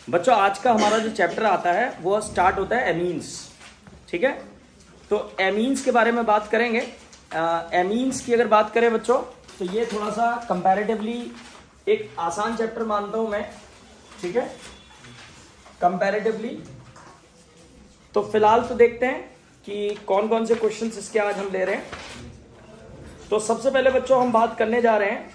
बच्चों आज का हमारा जो चैप्टर आता है वो स्टार्ट होता है एमीन्स। ठीक है, तो एमीन्स के बारे में बात करेंगे। एमीन्स की अगर बात करें बच्चों तो ये थोड़ा सा कंपैरेटिवली एक आसान चैप्टर मानता हूं मैं। ठीक है, कंपैरेटिवली। तो फिलहाल तो देखते हैं कि कौन कौन से क्वेश्चंस इसके आज हम ले रहे हैं। तो सबसे पहले बच्चों हम बात करने जा रहे हैं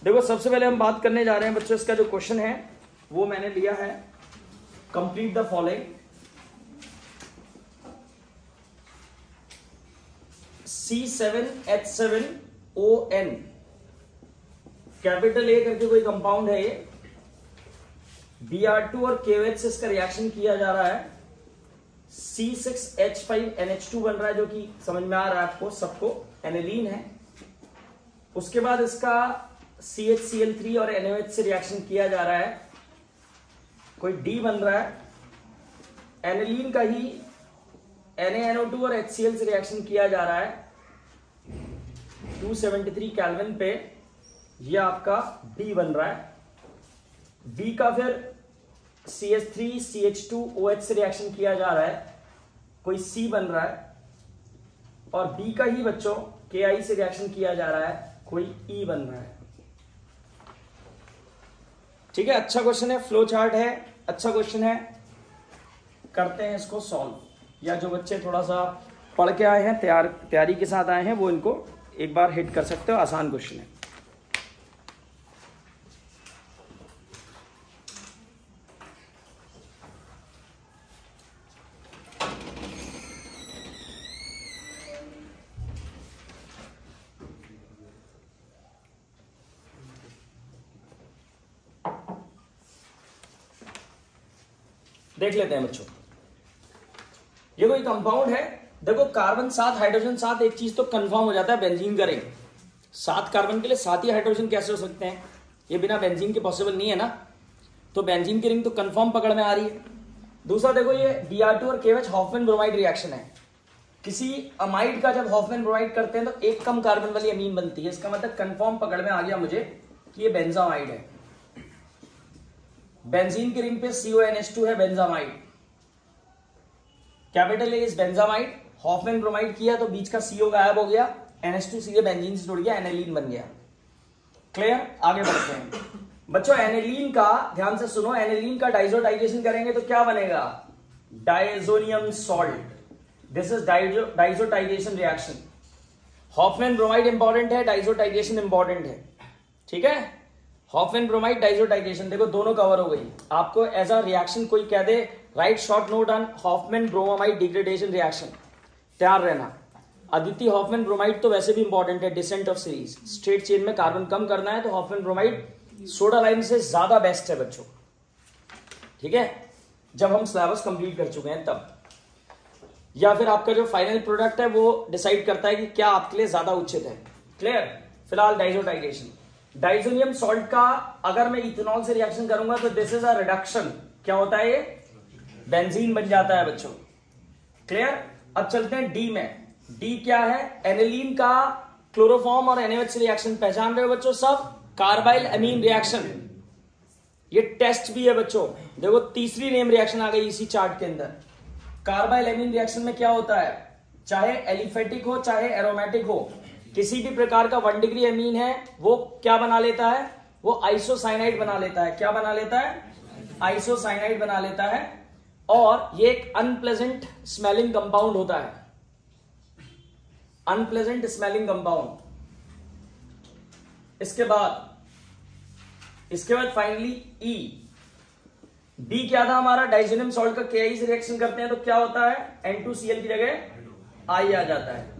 देखो सबसे पहले हम बात करने जा रहे हैं बच्चों, इसका जो क्वेश्चन है वो मैंने लिया है, complete the following. C7H7ON capital A करके कोई कंपाउंड है ये। Br2 और KOH से इसका रिएक्शन किया जा रहा है। C6H5NH2 बन रहा है, जो कि समझ में आ रहा है आपको सबको, एनिलीन है। उसके बाद इसका CHCl3 और NaOH से रिएक्शन किया जा रहा है, कोई D बन रहा है। एनिलीन का ही NaNO2 और HCl से रिएक्शन किया जा रहा है 273 केल्विन पे, ये आपका D बन रहा है। B का फिर CH3CH2OH से रिएक्शन किया जा रहा है, कोई C बन रहा है। और B का ही बच्चों Ki से रिएक्शन किया जा रहा है, कोई E बन रहा है। ठीक है, अच्छा क्वेश्चन है, फ्लो चार्ट है, अच्छा क्वेश्चन है। करते हैं इसको सॉल्व, या जो बच्चे थोड़ा सा पढ़ के आए हैं, तैयारी के साथ आए हैं, वो इनको एक बार हिट कर सकते हो। आसान क्वेश्चन है। देख लेते हैं बच्चों, ये कोई कंपाउंड है। देखो कार्बन 7 हाइड्रोजन 7, एक चीज तो कंफर्म हो जाता है, बेंजीन का रिंग। 7 कार्बन के लिए 7 ही हाइड्रोजन कैसे हो सकते हैं? ये बिना बेंजीन के पॉसिबल नहीं है ना। तो बेंजीन की रिंग तो कंफर्म पकड़ में आ रही है। दूसरा देखो, ये Br2 और KOH हॉफमैन ब्रोमाइड रिएक्शन है। किसी अमाइड का जब हॉफमैन ब्रोमाइड करते हैं तो एक कम कार्बन वाली अमीन बनती है। इसका मतलब कंफर्म पकड़ में आ गया मुझे कि ये बेंजामाइड है। बेंजीन की रिंग पे CONH2 है, benzamide. Capital A is benzamide. Hoffmann bromide किया तो बीच का CO गायब हो गया, NH2 सीधे बेंजीन से जुड़ गया, एनिलीन बन गया। क्लियर? आगे बढ़ते हैं बच्चों। एनिलीन का ध्यान से सुनो, एनिलीन का डाइजोटाइजेशन करेंगे तो क्या बनेगा? Diazonium salt. This is diazotization reaction. Hoffmann bromide important है, डाइजोटाइजेशन इंपॉर्टेंट है। ठीक है, हॉफमैन ब्रोमाइड डाइजोटाइजेशन, देखो दोनों कवर हो गई। आपको एज अ रिएक्शन कोई कह दे write short note on Hofmann bromide degradation reaction, तैयार रहना। अदिति हॉफमैन ब्रोमाइड तो वैसे भी इंपॉर्टेंट है, descent of series. Straight chain में कार्बन कम करना है तो हॉफमैन ब्रोमाइड सोडा लाइम से ज्यादा बेस्ट है बच्चों। ठीक है, जब हम सिलेबस कंप्लीट कर चुके हैं तब, या फिर आपका जो फाइनल प्रोडक्ट है वो डिसाइड करता है कि क्या आपके लिए ज्यादा उचित है। क्लियर? फिलहाल डाइजोटाइजेशन, डाइजोनियम सॉल्ट का अगर मैं इथेनॉल से रिएक्शन करूंगा तो दिस इज अ रिडक्शन। क्या होता है? ये बेंजीन बन जाता है बच्चों। क्लियर? अब चलते हैं डी में। डी क्या है? एनिलीन का क्लोरोफॉर्म और NaOH से रिएक्शन पहचान रहे हो बच्चों सब? कार्बाइल अमीन रिएक्शन। ये टेस्ट भी है बच्चों। देखो तीसरी नेम रिएक्शन आ गई इसी चार्ट के अंदर। कार्बाइल अमीन रिएक्शन में क्या होता है? चाहे एलिफेटिक हो चाहे एरोमेटिक हो, किसी भी प्रकार का 1 डिग्री अमीन है वो क्या बना लेता है? वो आइसोसाइनाइड बना लेता है। क्या बना लेता है? आइसोसाइनाइड बना लेता है। और ये एक अनप्लेजेंट स्मेलिंग कंपाउंड होता है, अनप्लेजेंट स्मेलिंग कंपाउंड। इसके बाद फाइनली E। B क्या था हमारा? डाइजोनियम सॉल्ट का Ki से रिएक्शन करते हैं तो क्या होता है? N2Cl की जगह I आ जाता है।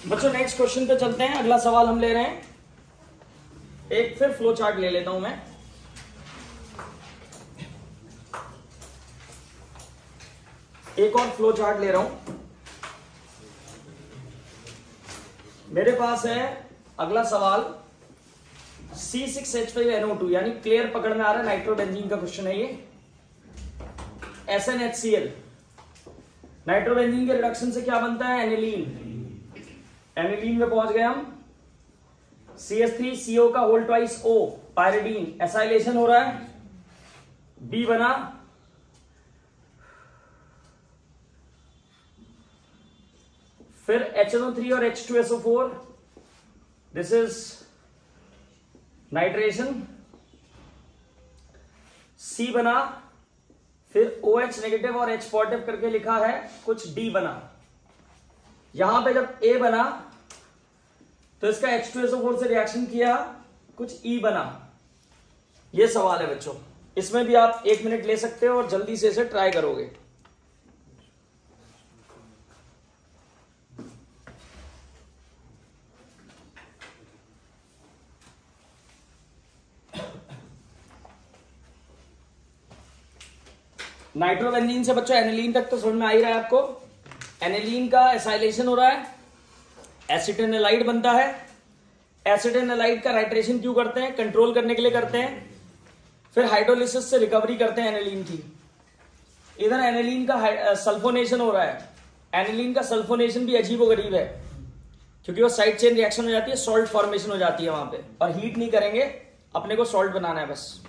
बच्चों नेक्स्ट क्वेश्चन पे चलते हैं। अगला सवाल हम ले रहे हैं, एक फिर फ्लो चार्ट ले लेता हूं मैं। एक और फ्लो चार्ट ले रहा हूं मेरे पास है। अगला सवाल C6H5NO2 यानी क्लियर पकड़ में आ रहा है, नाइट्रोबेंजीन का क्वेश्चन है ये। SnHCl, नाइट्रोबेंजीन के रिडक्शन से क्या बनता है? एनिलीन। एनिलीन में पहुंच गए हम। CH3CO का whole twice O, pyridine. Acylation हो रहा है, B बना, फिर HNO3 और H2SO4, this is nitration. C बना, फिर OH नेगेटिव और H पॉजिटिव करके लिखा है, कुछ D बना। यहां पे जब A बना तो इसका H2SO4 से रिएक्शन किया, कुछ E बना। ये सवाल है बच्चों, इसमें भी आप 1 मिनट ले सकते हो और जल्दी से इसे ट्राई करोगे। नाइट्रोबेंजीन से बच्चों एनिलीन तक तो समझ में आ ही रहा है आपको। एनिलीन का एसाइलेशन हो रहा है, एसिटेनोलाइड बनता है। एसिटेनोलाइड का नाइट्रेशन क्यों करते हैं? कंट्रोल करने के लिए करते हैं। फिर हाइड्रोलिसिस से रिकवरी करते हैं एनिलीन की। इधर एनिलीन का सल्फोनेशन हो रहा है। एनिलीन का सल्फोनेशन भी अजीबोगरीब है, क्योंकि वो साइड चेन रिएक्शन हो जाती है, सॉल्ट फॉर्मेशन हो जाती है वहां पे, और हीट नहीं करेंगे, अपने को सॉल्ट बनाना है बस।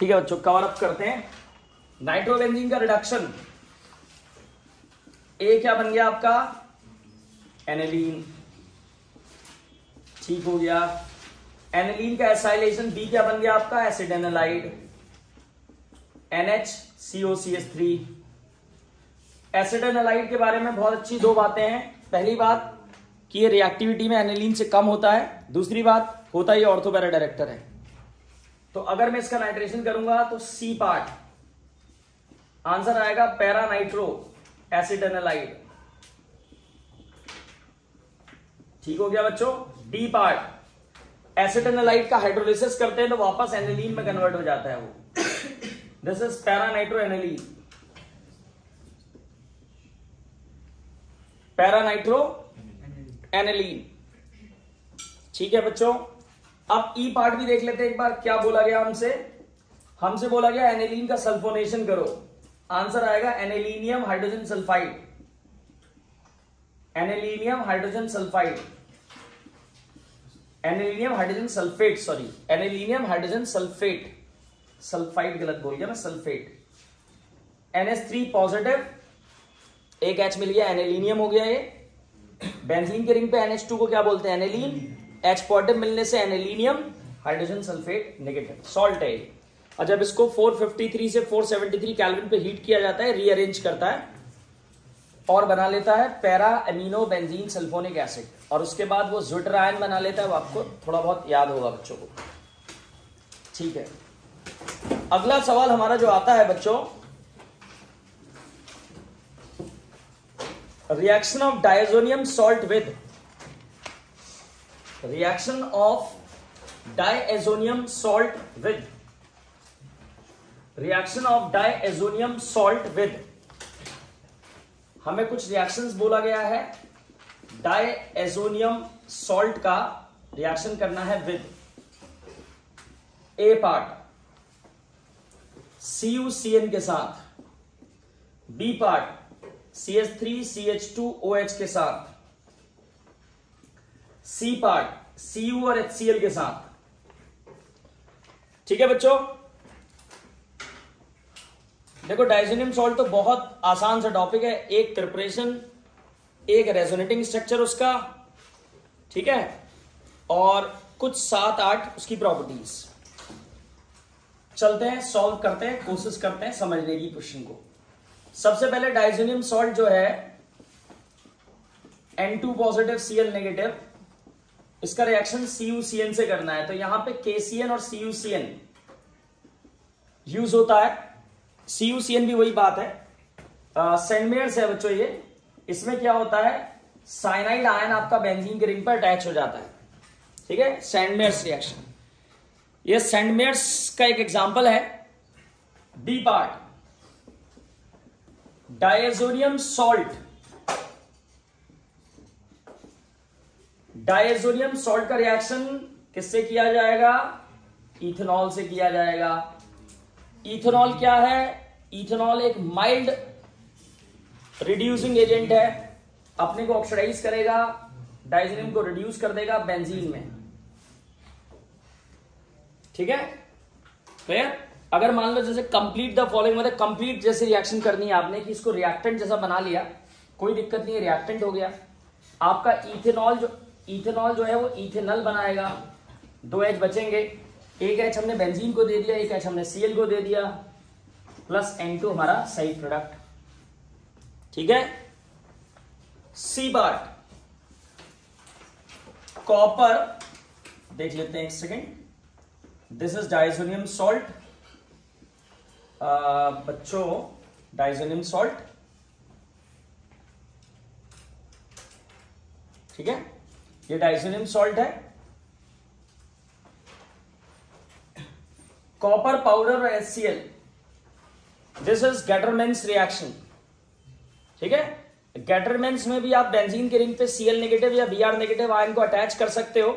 ठीक है बच्चों, कवर अप करते हैं। नाइट्रोबेंजीन का रिडक्शन, ए क्या बन गया आपका? एनिलीन। ठीक हो गया। एनिलीन का एसाइलेशन, बी क्या बन गया आपका? एसिडेनोलाइड। NHCOCH3। एसिडेनोलाइड के बारे में बहुत अच्छी 2 बातें हैं। पहली बात कि ये रिएक्टिविटी में एनिलीन से कम होता है। दूसरी बात, होता ये ऑर्थो पैरा डायरेक्टर है। तो अगर मैं इसका नाइट्रेशन करूंगा तो सी पार्ट, आंसर आएगा पैरा नाइट्रो एसिडेनोलाइड। ठीक हो गया बच्चों। डी पार्ट, एसिडेनोलाइड का हाइड्रोलिसिस करते हैं तो वापस एनिलीन में कन्वर्ट हो जाता है वो। This is para nitro aniline. Para nitro aniline. ठीक है बच्चों। अब ई पार्ट भी देख लेते हैं एक बार, क्या बोला गया हमसे बोला गया एनिलीन का सल्फोनेशन करो। आंसर आएगा anilinium hydrogen sulphide. Anilinium hydrogen sulphide, anilinium hydrogen sulphate, sorry anilinium hydrogen sulphate, sulphide गलत बोल गया मैं, सल्फेट। NH3 पॉजिटिव, एक H मिल गया, एनिलीनियम हो गया ये। बेंजीन के रिंग पे NH2 को क्या बोलते हैं? एनिलीन। H पॉजिटिव मिलने से anilinium, hydrogen sulphate negative, salt है ये। और जब इसको 453 से 473 केल्विन पे हीट किया जाता है, रीअरेंज करता है और बना लेता है para amino benzene sulphonic acid, और उसके बाद वो ज्विटर आयन बना लेता है। वो आपको थोड़ा बहुत याद होगा बच्चों को। ठीक है, अगला सवाल हमारा जो आता है बच्चों, reaction of diazonium salt with, reaction of diazonium salt with, reaction of diazonium salt with, हमें कुछ रिएक्शंस बोला गया है। डायएजोनियम सॉल्ट का रिएक्शन करना है विद ए पार्ट CuCN के साथ, बी पार्ट CH3CH2OH के साथ, सी पार्ट Cu और HCl के साथ। ठीक है बच्चों, देखो डायजोनियम सॉल्ट तो बहुत आसान सा टॉपिक है, एक प्रिपरेशन, एक रेजोनेटिंग स्ट्रक्चर उसका, ठीक है, और कुछ 7-8 उसकी प्रॉपर्टीज। चलते हैं, सॉल्व करते हैं, कोशिश करते हैं समझने की क्वेश्चन को। सबसे पहले डायजोनियम सॉल्ट जो है N2 पॉजिटिव Cl नेगेटिव, इसका रिएक्शन CuCN से करना है, तो यहां पे KCN और CuCN यूज होता है। CuCN भी वही बात है, सेंडमेयर्स है बच्चों ये। इसमें क्या होता है, साइनाइड आयन आपका बेंजीन के रिंग पर अटैच हो जाता है, ठीक है, सैंडमेयर्स रिएक्शन। ये सैंडमेयर्स का एक एग्जांपल है। B part diazonium salt, diazonium salt का रिएक्शन किससे किया जाएगा, इथेनॉल से किया जाएगा। इथेनॉल क्या है, इथेनॉल एक माइल्ड रिड्यूसिंग एजेंट है, अपने को ऑक्सीडाइज करेगा, डायजोनियम को रिड्यूस कर देगा बेंजीन में, ठीक है, क्लियर। अगर मान लो जैसे कंप्लीट द फॉलोइंग, मतलब कंप्लीट जैसे रिएक्शन करनी है आपने कि इसको रिएक्टेंट जैसा बना लिया, कोई दिक्कत नहीं है, रिएक्टेंट हो गया आपका। इथेनॉल जो है वो इथेनॉल बनाएगा, 2 H बचेंगे, एक H हमने बेंजीन को दे दिया, एक H हमने Cl को दे दिया, प्लस N2 हमारा साइड प्रोडक्ट, ठीक है। सी पार्ट कॉपर, देख लेते हैं एक second. This is diazonium salt बच्चों, डायजोनियम सॉल्ट, ठीक है, ये डायजोनियम सॉल्ट है। कॉपर पाउडर और HCl, दिस इज गेटरमैन्स रिएक्शन, ठीक है। गेटरमैन्स में भी आप बेंजीन के रिंग पे Cl नेगेटिव या Br नेगेटिव आयन को अटैच कर सकते हो,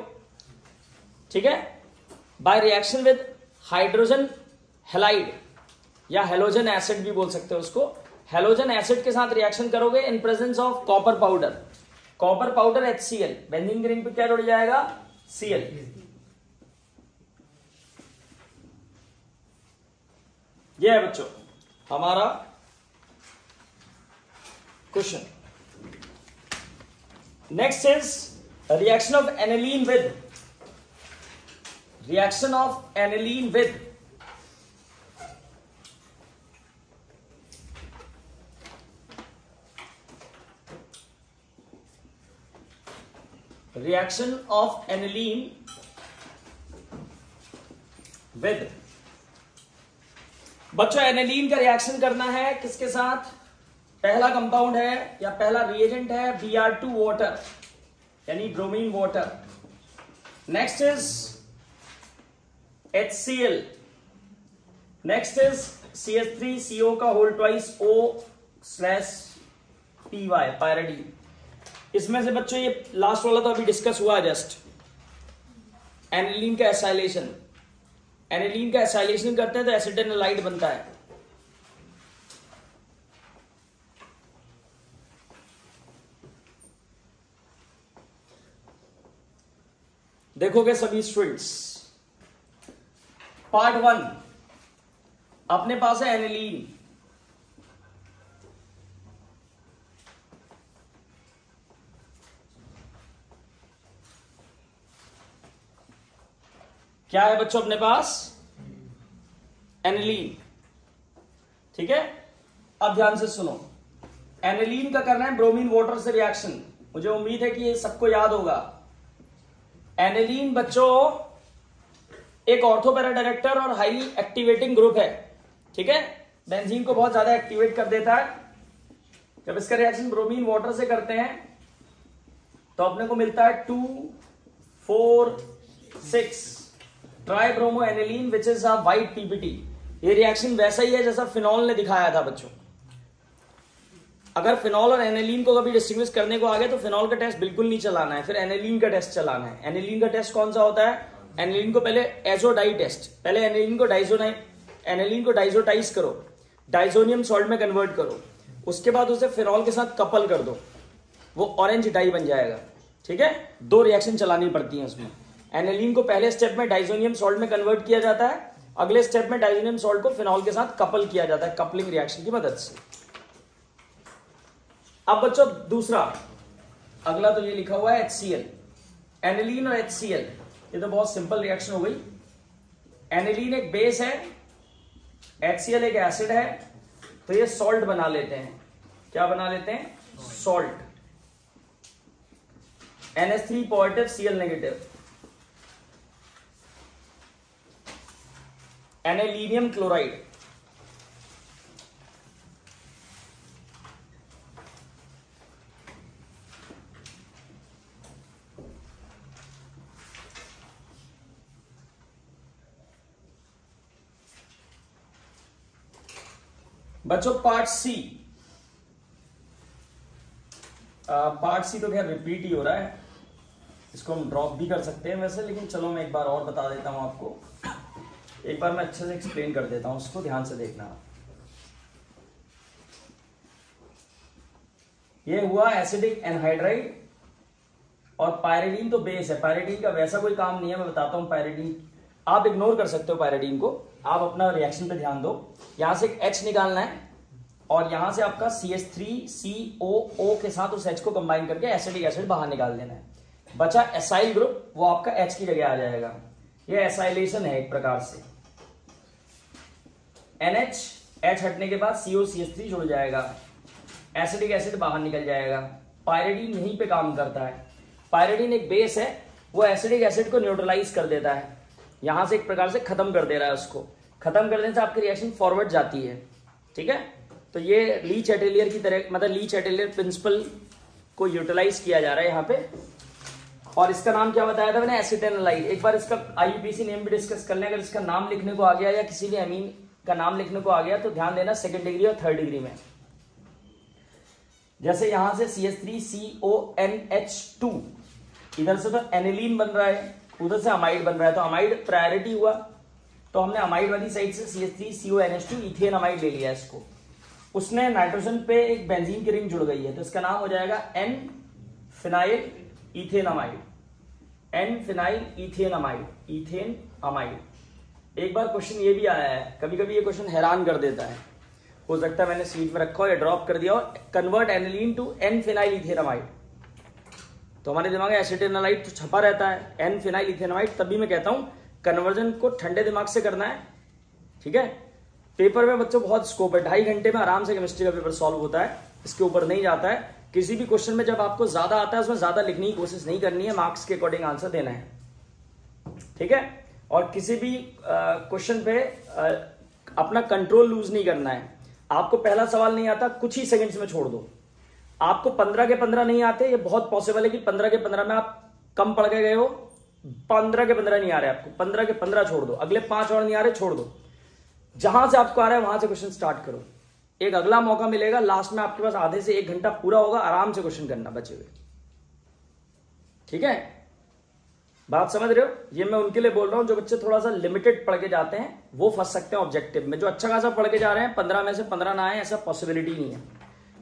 ठीक है, by reaction with hydrogen halide या हेलोजन एसिड भी बोल सकते हो उसको। हेलोजन एसिड के साथ रिएक्शन करोगे इन presence of copper powder, copper powder HCl, benzene के रिंग पे क्या जुड़ जाएगा, Cl। यह है बच्चों हमारा question. Next is reaction of aniline with, reaction of aniline with reaction of aniline with, बच्चों एनिलीन का रिएक्शन करना है किसके साथ, पहला कंपाउंड है या पहला रिएजेंट है Br2 वाटर यानी bromine water. Next is HCl, next is CH3CO का होल ट्वाइस O/Py पायरिडीन। इसमें से बच्चों ये लास्ट वाला तो अभी डिस्कस हुआ जस्ट, एनिलीन का एसाइलेशन, एनिलीन का एसाइलेशन करते हैं तो एसिटाइलहाइड बनता है। देखोगे सभी स्टूडेंट्स, पार्ट 1 अपने पास है एनिलीन, क्या है बच्चों अपने पास, एनिलीन, ठीक है। अब ध्यान से सुनो, एनिलीन का करना है ब्रोमीन वाटर से रिएक्शन, मुझे उम्मीद है कि ये सबको याद होगा। एनिलीन बच्चों एक ऑर्थोपैरा डायरेक्टर और हाईली एक्टिवेटिंग ग्रुप है, ठीक है, बेंजीन को बहुत ज्यादा एक्टिवेट कर देता है। जब इसका रिएक्शन ब्रोमीन वाटर से करते हैं तो अपने को मिलता है 2, 4, 6 try bromo aniline which is a white PPT। ये रिएक्शन वैसा ही है जैसा फिनॉल ने दिखाया था बच्चों। अगर फिनॉल और एनिलीन को कभी डिस्टिंग्विश करने को आ गया तो फिनॉल का टेस्ट बिल्कुल नहीं चलाना है, फिर एनिलीन का टेस्ट चलाना है। एनिलीन का टेस्ट कौन सा होता है? एनिलीन को पहले एजोडाई टेस्ट, पहले एनिलीन को डाइजोटाइज करो, डाइजोनियम सॉल्ट में कन्वर्ट करो, उसके बाद उसे फिनॉल के साथ कपल कर दो, वो ऑरेंज डाई बन जाएगा। ठीक है, 2 रिएक्शन चलानी पड़ती है उसमें। एनिलीन को पहले स्टेप में डाइजोनियम सॉल्ट में कन्वर्ट किया जाता है, अगले स्टेप में डाइजोनियम सॉल्ट को फिनॉल के साथ कपल किया जाता है कपलिंग रिएक्शन की मदद से। अब बच्चों दूसरा, अगला तो ये लिखा हुआ है HCl, एनिलीन और HCl, ये तो बहुत सिंपल रिएक्शन हो गई। एनिलीन एक बेस है, HCl एक एसिड है, तो ये सॉल्ट बना लेते हैं। क्या बना लेते हैं? Salt. NH3 positive, Cl negative, anilinium chloride. बच्चों पार्ट सी, तो खैर रिपीट ही हो रहा है, इसको हम ड्रॉप भी कर सकते हैं वैसे, लेकिन चलो मैं एक बार और बता देता हूं आपको। एक बार मैं अच्छे से एक्सप्लेन कर देता हूं, उसको ध्यान से देखना। ये हुआ एसिडिक एनहाइड्राइड, और पायरिडीन तो बेस है। पायरिडीन का वैसा कोई काम नहीं है, मैं बताता हूं। पायरिडीन आप इग्नोर कर सकते हो, पायरिडीन को आप अपना रिएक्शन पे ध्यान दो। यहां से एक H निकालना है और यहां से आपका CH3COO के साथ उस H को कंबाइन करके एसिडिक एसिड बाहर निकाल देना है। बचा एसाइल ग्रुप, वो आपका H की जगह आ जाएगा। ये एसाइलेशन है एक प्रकार से। NH, H हटने के बाद COCH3 जुड़ जाएगा, एसिडिक एसिड बाहर निकल जाएगा। पायरिडीन यहीं पे काम करता है। पायरिडीन एक बेस है, वो एसिडिक एसिड को न्यूट्रलाइज कर देता है, यहां से एक प्रकार से खत्म कर दे रहा है। उसको खत्म करने से आपकी रिएक्शन फॉरवर्ड जाती है। ठीक है, तो ये लीच एटेलियर की तरह, मतलब लीच एटेलियर प्रिंसिपल को यूटिलाइज किया जा रहा है यहाँ पे। और इसका नाम क्या बताया था मैंने? एसिटेनोलाइड। एक बार इसका IUPAC नेम भी डिस्कस कर लें। अगर इसका नाम लिखने को आ गया या किसी भी अमीन का नाम लिखने को आ गया तो ध्यान देना 2nd डिग्री और 3rd डिग्री में। जैसे यहां से CH3CONH2, इधर से तो एनिलीन बन रहा है, उधर से अमाइड बन रहा है, तो अमाइड प्रायोरिटी हुआ, तो हमने अमाइड वाली साइड से CH3CONH2 इथेन अमाइड ले लिया इसको। उसने नाइट्रोजन पे एक बेंजीन की रिंग जुड़ गई है, तो इसका नाम हो जाएगा N phenyl ethane amide. N phenyl ethane amide, ethane amide. एक बार क्वेश्चन ये भी आया है, कभी कभी ये क्वेश्चन हैरान कर देता है, हो सकता है मैंने सीट में रखा हो या ड्रॉप कर दिया हो। Convert aniline to N phenyl ethane amide, तो हमारे दिमाग में एसिटेनोलाइड तो छपा रहता है, N-फिनाइल इथेनोलाइड। तभी मैं कहता हूं कन्वर्जन को ठंडे दिमाग से करना है। ठीक है, पेपर में बच्चों बहुत स्कोप है, 2.5 घंटे में आराम से केमिस्ट्री का पेपर सॉल्व होता है, इसके ऊपर नहीं जाता है। किसी भी क्वेश्चन में जब आपको ज्यादा आता है उसमें ज्यादा लिखने की कोशिश नहीं करनी है, मार्क्स के अकॉर्डिंग आंसर देना है। ठीक है, और किसी भी क्वेश्चन पे अपना कंट्रोल लूज नहीं करना है। आपको पहला सवाल नहीं आता, कुछ ही सेकंड्स में छोड़ दो। आपको 15 के 15 नहीं आते, ये बहुत पॉसिबल है कि 15 के 15 में आप कम पढ़ के गए हो, 15 के 15 नहीं आ रहे आपको, 15 के 15 छोड़ दो, अगले 5 और नहीं आ रहे छोड़ दो। जहां से आपको आ रहा है वहां से क्वेश्चन स्टार्ट करो। एक अगला मौका मिलेगा, लास्ट में आपके पास आधे से 1 घंटा पूरा होगा, आराम से क्वेश्चन करना बचे हुए। ठीक है, बात समझ रहे हो? ये मैं उनके लिए बोल रहा हूं जो बच्चे थोड़ा सा लिमिटेड पढ़ के जाते हैं, वो फंस सकते हैं ऑब्जेक्टिव में। जो अच्छा खासा पढ़ के जा रहे हैं, 15 में से 15 ना आए, ऐसा पॉसिबिलिटी नहीं है।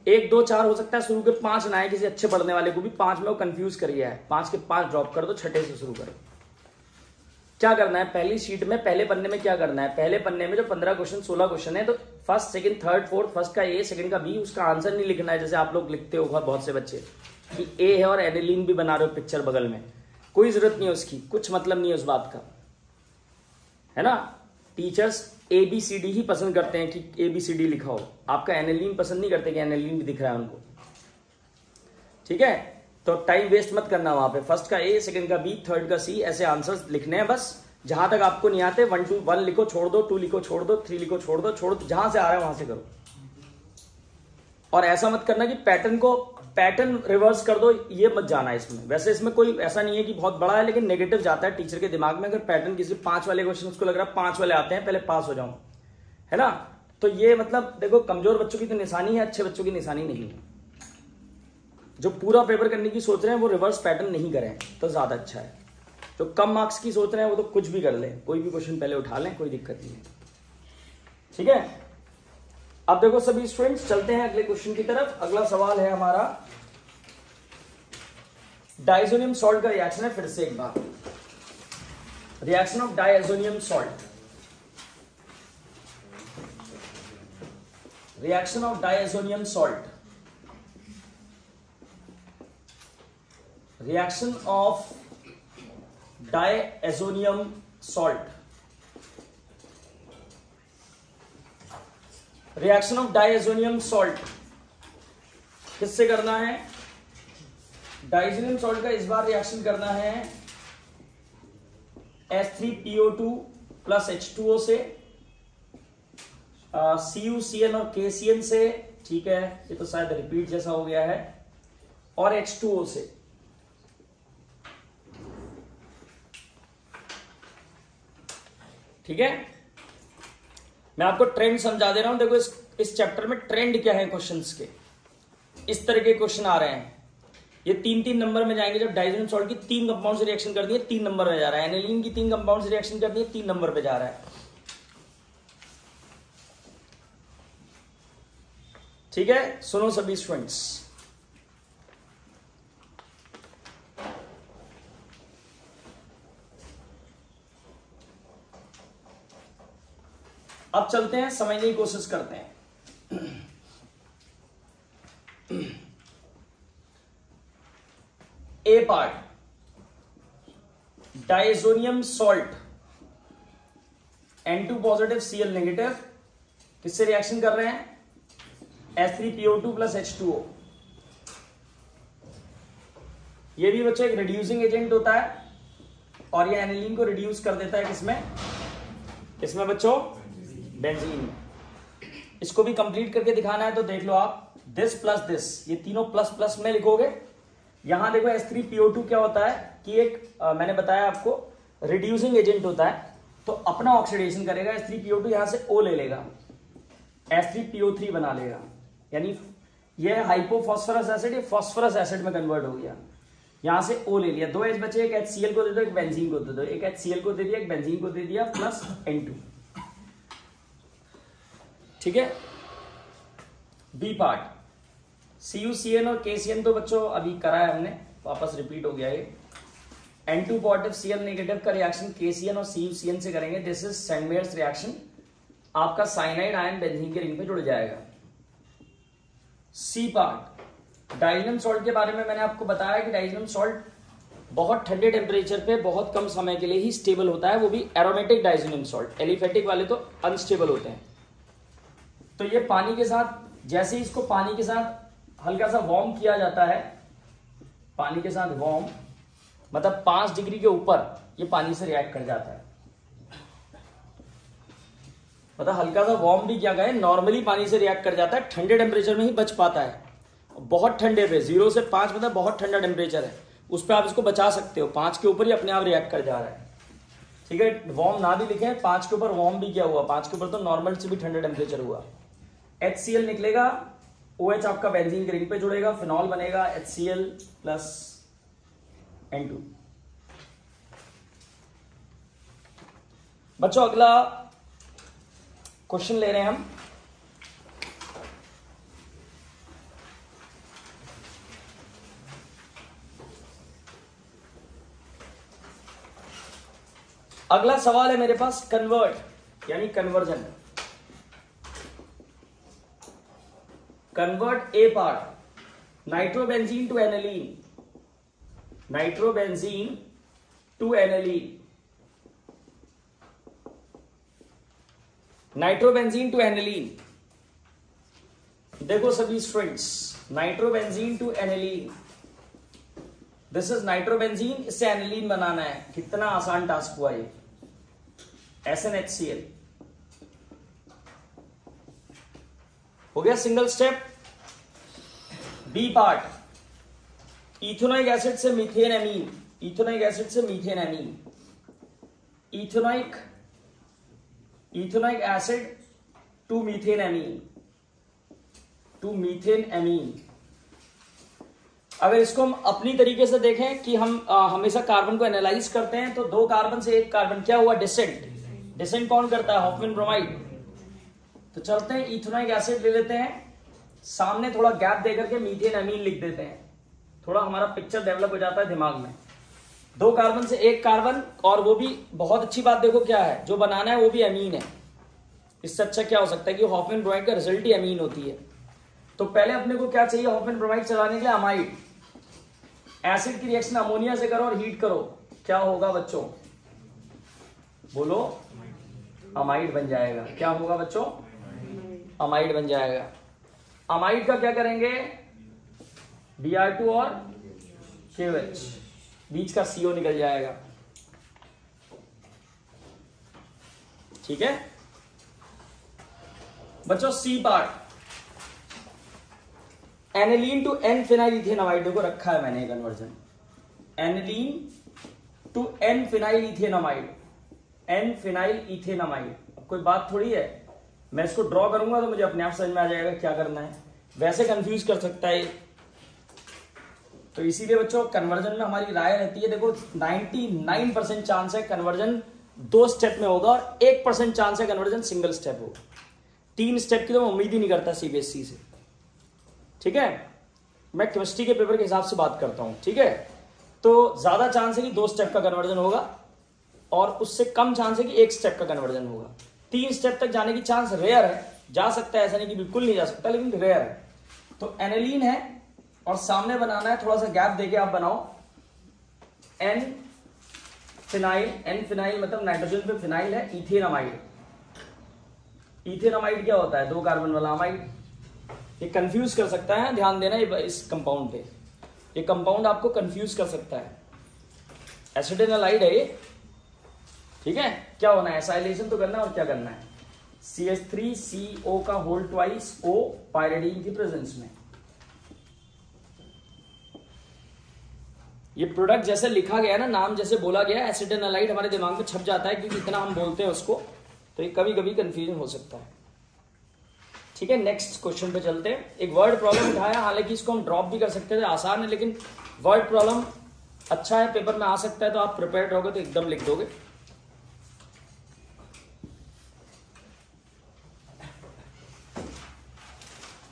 1, 2, 4 हो सकता है, शुरू के 5 ना आए। किसी अच्छे पढ़ने वाले को भी 5 में वो कंफ्यूज कर गया है, 5 के 5 ड्रॉप कर दो, छठे से शुरू करो। क्या करना है पहली शीट में, पहले पन्ने में क्या करना है? पहले पन्ने में जो 15 क्वेश्चन 16 क्वेश्चन है, तो first, second, third, fourth, first का ए, सेकंड का बी, उसका आंसर नहीं लिखना है जैसे आप लोग लिखते हो बहुत से बच्चे कि ए है और एनिलीन भी बना रहे हो पिक्चर बगल में। कोई जरूरत नहीं है उसकी, कुछ मतलब नहीं है उस बात का, है ना। टीचर्स ABCD ही पसंद करते हैं कि ABCD लिखा हो, आपका एनिलीन पसंद नहीं करते कि एनिलीन भी दिख रहा है उनको। ठीक है, तो टाइम वेस्ट मत करना वहां पे। फर्स्ट का A, सेकंड का B, थर्ड का C, ऐसे आंसर्स लिखने हैं बस। जहां तक आपको नहीं आते 1, 2, 1 लिखो छोड़ दो, 2 लिखो छोड़ दो, 3 लिखो छोड़ दो, जहां से आ रहा है वहां से करो। और ऐसा मत करना कि पैटर्न रिवर्स कर दो, ये मत जाना है इसमें। वैसे इसमें कोई ऐसा नहीं है कि बहुत बड़ा है, लेकिन नेगेटिव जाता है टीचर के दिमाग में। अगर पैटर्न किसी 5 वाले क्वेश्चन उसको लग रहा है 5 वाले आते हैं, पहले पास हो जाऊं, है ना, तो ये मतलब देखो कमजोर बच्चों की तो निशानी है, अच्छे बच्चों की निशानी नहीं है। जो पूरा पेपर करने की सोच रहे हैं वो रिवर्स पैटर्न नहीं करें तो ज्यादा अच्छा है। जो कम मार्क्स की सोच रहे हैं वो तो कुछ भी कर लें, कोई भी क्वेश्चन पहले उठा लें, कोई दिक्कत नहीं है। ठीक है, अब देखो सभी स्टूडेंट्स चलते हैं अगले क्वेश्चन की तरफ। अगला सवाल है हमारा डाइजोनियम सॉल्ट का रिएक्शन है। फिर से एक बार, reaction of diazonium salt, reaction of diazonium salt, reaction of diazonium salt, reaction of diazonium salt किससे करना है? डाइजोनियम सॉल्ट का इस बार रिएक्शन करना है H3PO2 प्लस H2O से, CuCN और KCN से, ठीक है, ये तो शायद रिपीट जैसा हो गया है, और H2O से। ठीक है, मैं आपको ट्रेंड समझा दे रहा हूं। देखो इस चैप्टर में ट्रेंड क्या है क्वेश्चंस के, इस तरह के क्वेश्चन आ रहे हैं। ये 3-3 नंबर में जाएंगे। जब डाइजोनियम सॉल्ट की 3 कंपाउंड से रिएक्शन करनी है 3 नंबर में जा रहा है, एनिलीन की 3 कंपाउंड से रिएक्शन करनी है 3 नंबर पे जा रहा है। ठीक है, सुनो सभी स्टूडेंट्स, अब चलते हैं, समझने की कोशिश करते हैं। A part, diazonium salt N2 positive Cl negative किससे रिएक्शन कर रहे हैं? H3PO2 plus H2O। ये भी बच्चों एक रिड्यूसिंग एजेंट होता है और ये एनिलीन को रिड्यूस कर देता है किसमें? किसमें बच्चों? बेंजीन में। इसको भी कंप्लीट करके दिखाना है तो देख लो आप, दिस प्लस दिस, ये तीनों प्लस प्लस में लिखोगे। यहां देखो H3PO2 क्या होता है कि एक मैंने बताया आपको रिड्यूसिंग एजेंट होता है, तो अपना ऑक्सीडेशन करेगा। H3PO2 यहां से O ले लेगा, H3PO3 बना लेगा, यानी ये हाइपोफॉस्फरस एसिड ये फॉस्फरस एसिड में कन्वर्ट हो गया। यहां से O ले लिया, 2 H बचे, एक HCl को दे दो, एक बेंजीन को दे दो, एक HCl को दे दिया, एक बेंजीन को दे दिया, प्लस N2। ठीक है, बी पार्ट, CuCN और KCN तो बच्चों अभी करा है हमने, वापस रिपीट हो गया ये। N2 पॉजिटिव Cl नेगेटिव का रिएक्शन KCN और CuCN से करेंगे, दिस इज सैंडमेयर्स रिएक्शन। आपका साइनाइड आयन बेंजीन के रिंग पे जुड़ जाएगा। सी पार्ट, डाइजोनियम सॉल्ट के बारे में मैंने आपको बताया कि डाइजोनियम सॉल्ट बहुत ठंडे टेम्परेचर पे बहुत कम समय के लिए ही स्टेबल होता है, वो भी एरोमेटिक डाइजोनियम सॉल्ट। एलिफेटिक वाले तो अनस्टेबल होते हैं। तो ये पानी के साथ, जैसे ही इसको पानी के साथ हल्का सा वार्म किया जाता है, पानी के साथ वार्म मतलब 5 डिग्री के ऊपर, ये पानी से रिएक्ट कर जाता है। मतलब हल्का सा वार्म भी क्या गए, नॉर्मली पानी से रिएक्ट कर जाता है, ठंडे टेम्परेचर में ही बच पाता है। बहुत ठंडे पे 0 से 5 मतलब बहुत ठंडा टेम्परेचर है, उस पर आप इसको बचा सकते हो। 5 के ऊपर ही अपने आप रिएक्ट कर जा रहा है। ठीक है, वार्म ना भी लिखे, 5 के ऊपर वार्म भी क्या हुआ, 5 के ऊपर तो नॉर्मल से भी ठंडा टेम्परेचर हुआ। HCl निकलेगा, OH आपका बेंजीन के रिंग पे जुड़ेगा, फिनॉल बनेगा, HCl प्लस N2। बच्चों अगला क्वेश्चन ले रहे हैं हम। अगला सवाल है मेरे पास कन्वर्ट यानी conversion. Convert A part, nitrobenzene to aniline, nitrobenzene to aniline, nitrobenzene to aniline. देखो सभी students, nitrobenzene to aniline, this is nitrobenzene, इससे एनिलीन बनाना है। कितना आसान टास्क हुआ ये। SnHCl हो गया single step. B part, ethanoic acid से मीथेन एमीन, इथेनोइक एसिड से methanamine, ethanoic acid to methanamine, to methanamine. अगर इसको हम अपनी तरीके से देखें कि हम हमेशा कार्बन को एनालाइज करते हैं, तो 2 कार्बन से 1 कार्बन क्या हुआ, डिसेंट। डिसेंट कौन करता है, हॉफमैन ब्रोमाइड। तो चलते हैं इथेनोइक एसिड ले लेते हैं, सामने थोड़ा गैप देकर के मीथेन एमीन लिख देते हैं, थोड़ा हमारा पिक्चर डेवलप हो जाता है दिमाग में। 2 कार्बन से 1 कार्बन, और वो भी बहुत अच्छी बात देखो क्या है, जो बनाना है वो भी एमीन है। इससे अच्छा क्या हो सकता है कि हॉफमैन ब्रोमाइड का रिजल्ट ही एमीन होती है। तो पहले अपने को क्या चाहिए हॉफमैन ब्रोमाइड चलाने के लिए, अमाइड। एसिड की रिएक्शन अमोनिया से करो और हीट करो, क्या होगा बच्चों, बोलो, अमाइड बन जाएगा। क्या होगा बच्चों, अमाइड बन जाएगा। अमाइड का क्या करेंगे, Br2 और KOH, बीच का CO निकल जाएगा। ठीक है बच्चों, C part, aniline to N phenyl ethanamide, देखो रखा है मैंने conversion, aniline to N phenyl ethanamide, N phenyl ethanamide. अब कोई बात थोड़ी है, मैं इसको ड्रॉ करूंगा तो मुझे अपने आप समझ में आ जाएगा क्या करना है। वैसे कंफ्यूज कर सकता है, तो इसीलिए बच्चों कन्वर्जन में हमारी राय रहती है, देखो 99% चांस है कन्वर्जन 2 स्टेप में होगा और 1% चांस है कन्वर्जन सिंगल स्टेप होगा। 3 स्टेप की तो मैं उम्मीद ही नहीं करता सीबीएसई से। ठीक है, मैं केमिस्ट्री के पेपर के हिसाब से बात करता हूं। ठीक है, तो ज्यादा चांस है कि 2 स्टेप का कन्वर्जन होगा और उससे कम चांस है कि 1 स्टेप का कन्वर्जन होगा। 3 स्टेप तक जाने की चांस रेयर है, जा सकता है, ऐसा नहीं कि बिल्कुल नहीं जा सकता, लेकिन रेयर है। तो एनिलीन है और सामने बनाना है, थोड़ा सा गैप देके आप बनाओ, एन फिनाइल, एन फिनाइल मतलब नाइट्रोजन पे फिनाइल है, इथेनामाइड। इथेनामाइड क्या होता है, 2 कार्बन वाला अमाइड। ये कंफ्यूज कर सकता है, ध्यान देना इस कंपाउंड पे, ये कंपाउंड आपको कंफ्यूज कर सकता है। एसिडेनालाइड है ये। ठीक है, क्या होना है, एसाइलेशन तो करना है, और क्या करना है, CH3CO का होल ट्वाइस O पायरिडीन की प्रेजेंस में। ये प्रोडक्ट जैसे लिखा गया ना, नाम जैसे बोला गया, एसिडेनालाइड हमारे दिमाग में छप जाता है क्योंकि इतना हम बोलते हैं उसको, तो ये कभी कभी कंफ्यूजन हो सकता है। ठीक है, नेक्स्ट क्वेश्चन पे चलते हैं। एक वर्ड प्रॉब्लम उठाया, हालांकि इसको हम ड्रॉप भी कर सकते थे, आसान है, लेकिन वर्ड प्रॉब्लम अच्छा है, पेपर में आ सकता है, तो आप प्रिपेयर्ड रहोगे तो एकदम लिख दोगे।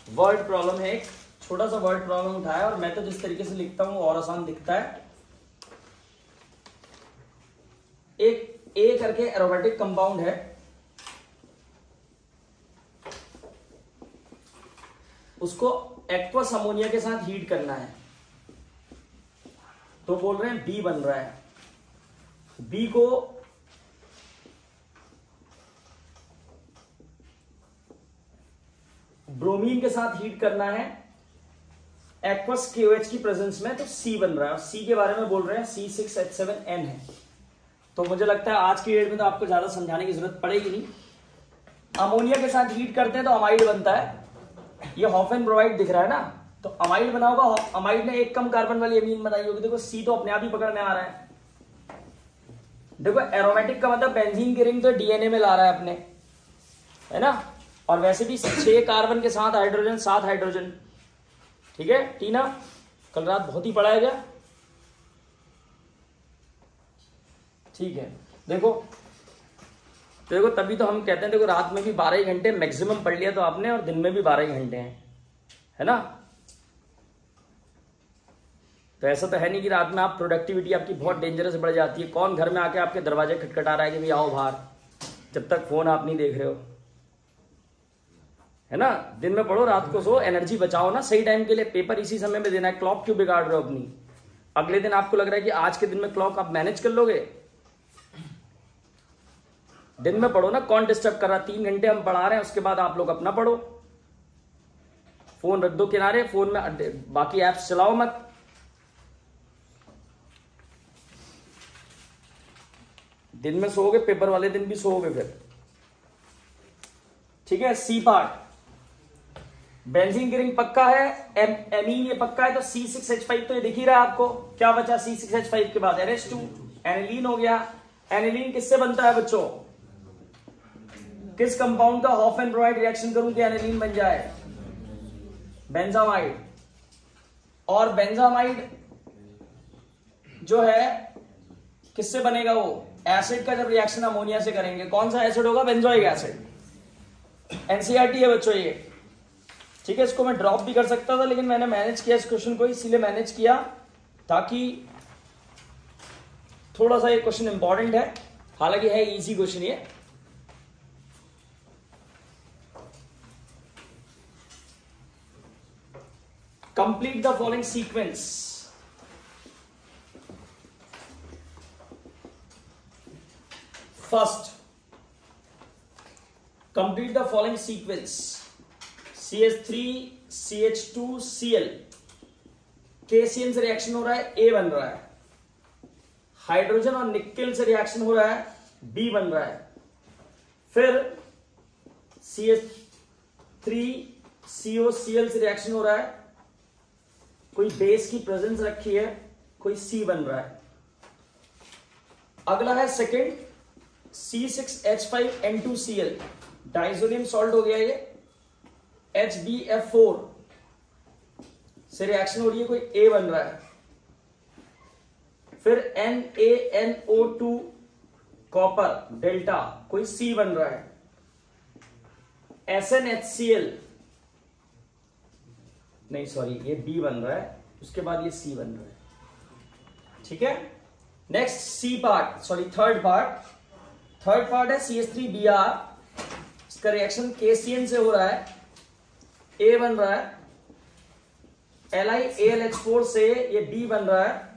वर्ड प्रॉब्लम है, एक छोटा सा वर्ड प्रॉब्लम उठाया, और मैं तो जिस तरीके से लिखता हूं और आसान दिखता है। एक ए करके एरोमेटिक कंपाउंड है, उसको एक्वस अमोनिया के साथ हीट करना है, तो बोल रहे हैं बी बन रहा है। बी को ब्रोमीन के साथ हीट करना है एक्वस KOH की प्रेजेंस में, तो सी बन रहा है। और सी के बारे में बोल रहे हैं C6H7N है। तो मुझे लगता है आज की डेट में तो आपको ज्यादा समझाने की जरूरत पड़ेगी नहीं। अमोनिया के साथ हीट करते हैं तो अमाइड बनता है। ये हॉफमैन ब्रोमाइड दिख रहा है ना, तो अमाइड बना होगा, अमाइड ने 1 कम कार्बन वाली अमीन बनाई होगी। देखो सी तो अपने आप ही पकड़ में आ रहा है। देखो एरोमेटिक का मतलब बेंजीन की रिंग तो डीएनए में ला रहा है अपने, है ना, और वैसे भी 6 कार्बन के साथ हाइड्रोजन, 7 हाइड्रोजन। ठीक है टीना, कल रात बहुत ही पढ़ाया गया। ठीक है, देखो तभी तो हम कहते हैं, देखो रात में भी 12 घंटे मैक्सिमम पढ़ लिया तो आपने, और दिन में भी 12 घंटे हैं, है ना। तो ऐसा तो है नहीं कि रात में आप प्रोडक्टिविटी आपकी बहुत डेंजरस बढ़ जाती है। कौन घर में आके आपके दरवाजे खटखटा रहा है कि भाई आओ बाहर, जब तक फोन आप नहीं देख रहे हो, है ना। दिन में पढ़ो, रात को सो, एनर्जी बचाओ ना, सही टाइम के लिए पेपर इसी समय में देना है। क्लॉक क्यों बिगाड़ रहे हो अपनी? अगले दिन आपको लग रहा है कि आज के दिन में क्लॉक आप मैनेज कर लोगे? दिन में पढ़ो ना, कौन डिस्टर्ब कर रहा है? 3 घंटे हम पढ़ा रहे हैं, उसके बाद आप लोग अपना पढ़ो। फोन रख दो किनारे, फोन में बाकी एप्स चलाओ मत। दिन में सोओगे, पेपर वाले दिन भी सोओगे फिर। ठीक है, सी पार्ट, बेंजीन की रिंग पक्का है, एमीन ये पक्का है, तो C6H5 तो ये दिख ही रहा है आपको। क्या बचा C6H5 के बाद? NH2, एनिलीन हो गया। एनिलीन किससे बनता है बच्चों? किस कंपाउंड का हॉफमैन ब्रोमाइड रिएक्शन करूं कि एनालीन बन जाए? बेंजामाइड। और बेंजामाइड जो है किससे बनेगा? वो एसिड का जब रिएक्शन अमोनिया से करेंगे, कौन सा एसिड होगा? Benzoic acid. एनसीईआरटी है बच्चों ये, ठीक है। इसको मैं ड्रॉप भी कर सकता था, लेकिन मैंने मैनेज किया इस क्वेश्चन को, इसीलिए मैनेज किया ताकि थोड़ा सा ये क्वेश्चन इंपॉर्टेंट है, हालांकि है इजी क्वेश्चन ये। Complete the following sequence. First, complete the following sequence. CH3 CH2 Cl, KCN से रिएक्शन हो रहा है, A बन रहा है। हाइड्रोजन और निकेल से रिएक्शन हो रहा है, B बन रहा है। फिर CH3 COCl से रिएक्शन हो रहा है, कोई बेस की प्रेजेंस रखी है, कोई C बन रहा है। अगला है सेकेंड, C6H5N2Cl, डाइजोनियम सॉल्ट हो गया ये। HbF4 से रिएक्शन हो रही है, कोई A बन रहा है। फिर NaNO2 कॉपर डेल्टा, कोई C बन रहा है। SnHCl, नहीं सॉरी, ये B बन रहा है, उसके बाद ये C बन रहा है, ठीक है। Next C part, sorry third part है CH3Br, इसका रिएक्शन KCN से हो रहा है, A बन रहा है। LiAlH4 से ये B बन रहा है।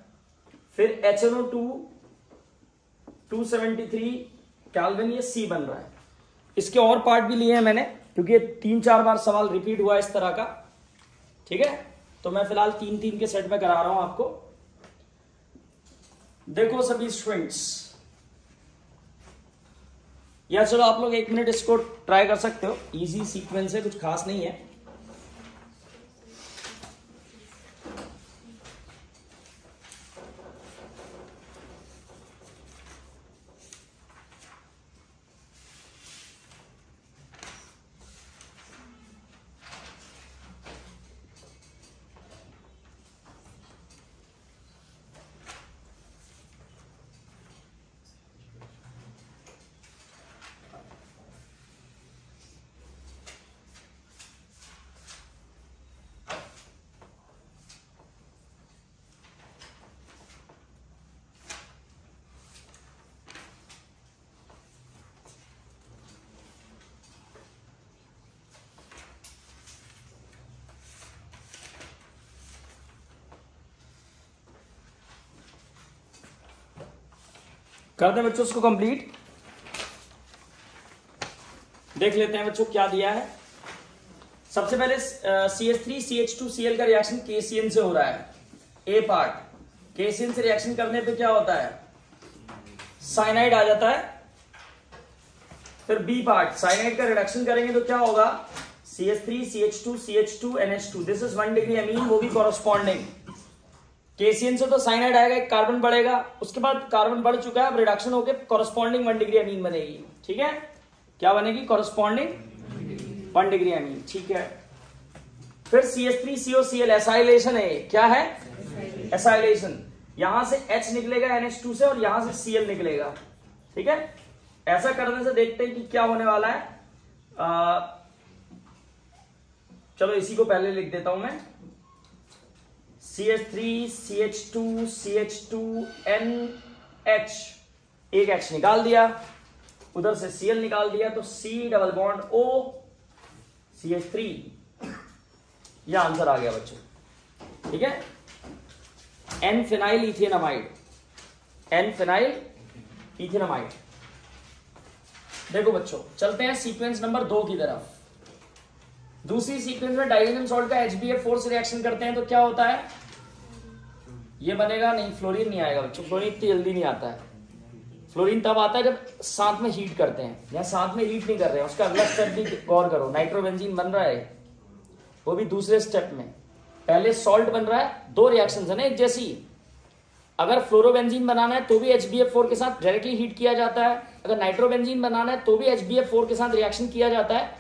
फिर HNO2 273 केल्विन, ये C बन रहा है। इसके और पार्ट भी लिए हैं मैंने, क्योंकि ये 3-4 बार सवाल रिपीट हुआ इस तरह का, ठीक है। तो मैं फिलहाल 3-3 के सेट में करा रहा हूं आपको। देखो सभी स्टूडेंट्स, या चलो आप लोग 1 मिनट इसको ट्राई कर सकते हो, इजी सीक्वेंस है, कुछ खास नहीं है। करते हैं बच्चों इसको कंप्लीट। देख लेते हैं बच्चों क्या दिया है। सबसे पहले CH3 CH2 Cl का रिएक्शन KCN से हो रहा है, A पार्ट। KCN से रिएक्शन करने पे क्या होता है? साइनाइड आ जाता है। फिर B पार्ट, साइनाइड का रिडक्शन करेंगे तो क्या होगा? CH3 CH2 CH2 NH2, this is 1 degree अमीन, वो भी कॉरस्पॉन्डिंग। KCN से तो साइनाइड आएगा, एक कार्बन बढ़ेगा, उसके बाद कार्बन बढ़ चुका है, अब रिडक्शन होकर कॉरस्पॉन्डिंग 1 डिग्री अमीन बनेगी, ठीक है। क्या बनेगी? कॉरस्पॉन्डिंग 1 डिग्री अमीन, ठीक है। फिर CH3 COCl एसाइलेशन है, क्या है? एसाइलेशन। यहां से H निकलेगा NH2 से और यहां से Cl निकलेगा, ठीक है। ऐसा करने से देखते हैं कि क्या होने वाला है। चलो इसी को पहले लिख देता हूं मैं। CH3 CH2 CH2 NH, एक H निकाल दिया, उधर से Cl निकाल दिया, तो C double bond O CH3, यह आंसर आ गया बच्चों, ठीक है। N phenyl ethanamide, N phenyl ethanamide. देखो बच्चों, चलते हैं सीक्वेंस नंबर 2 की तरफ। दूसरी सीक्वेंस में डाइजोनियम सॉल्ट का HbF4 से रिएक्शन करते हैं तो क्या होता है? ये बनेगा, नहीं फ्लोरीन नहीं आएगा बच्चों, फ्लोरीन इतनी जल्दी नहीं आता है। फ्लोरीन तब आता है जब साथ में हीट करते हैं, या साथ में हीट नहीं कर रहे हैं, उसका अगला स्टेप भी गौर करो। नाइट्रोबेंजीन बन रहा है, वो भी दूसरे स्टेप में। पहले सॉल्ट बन रहा है, 2 रिएक्शन है ना एक जैसी, अगर फ्लोरोबेंजीन बनाना है तो भी HBF4 के साथ डायरेक्टली हीट किया जाता है, अगर नाइट्रोबेंजीन बनाना है तो भी HBF4 के साथ रिएक्शन किया जाता है,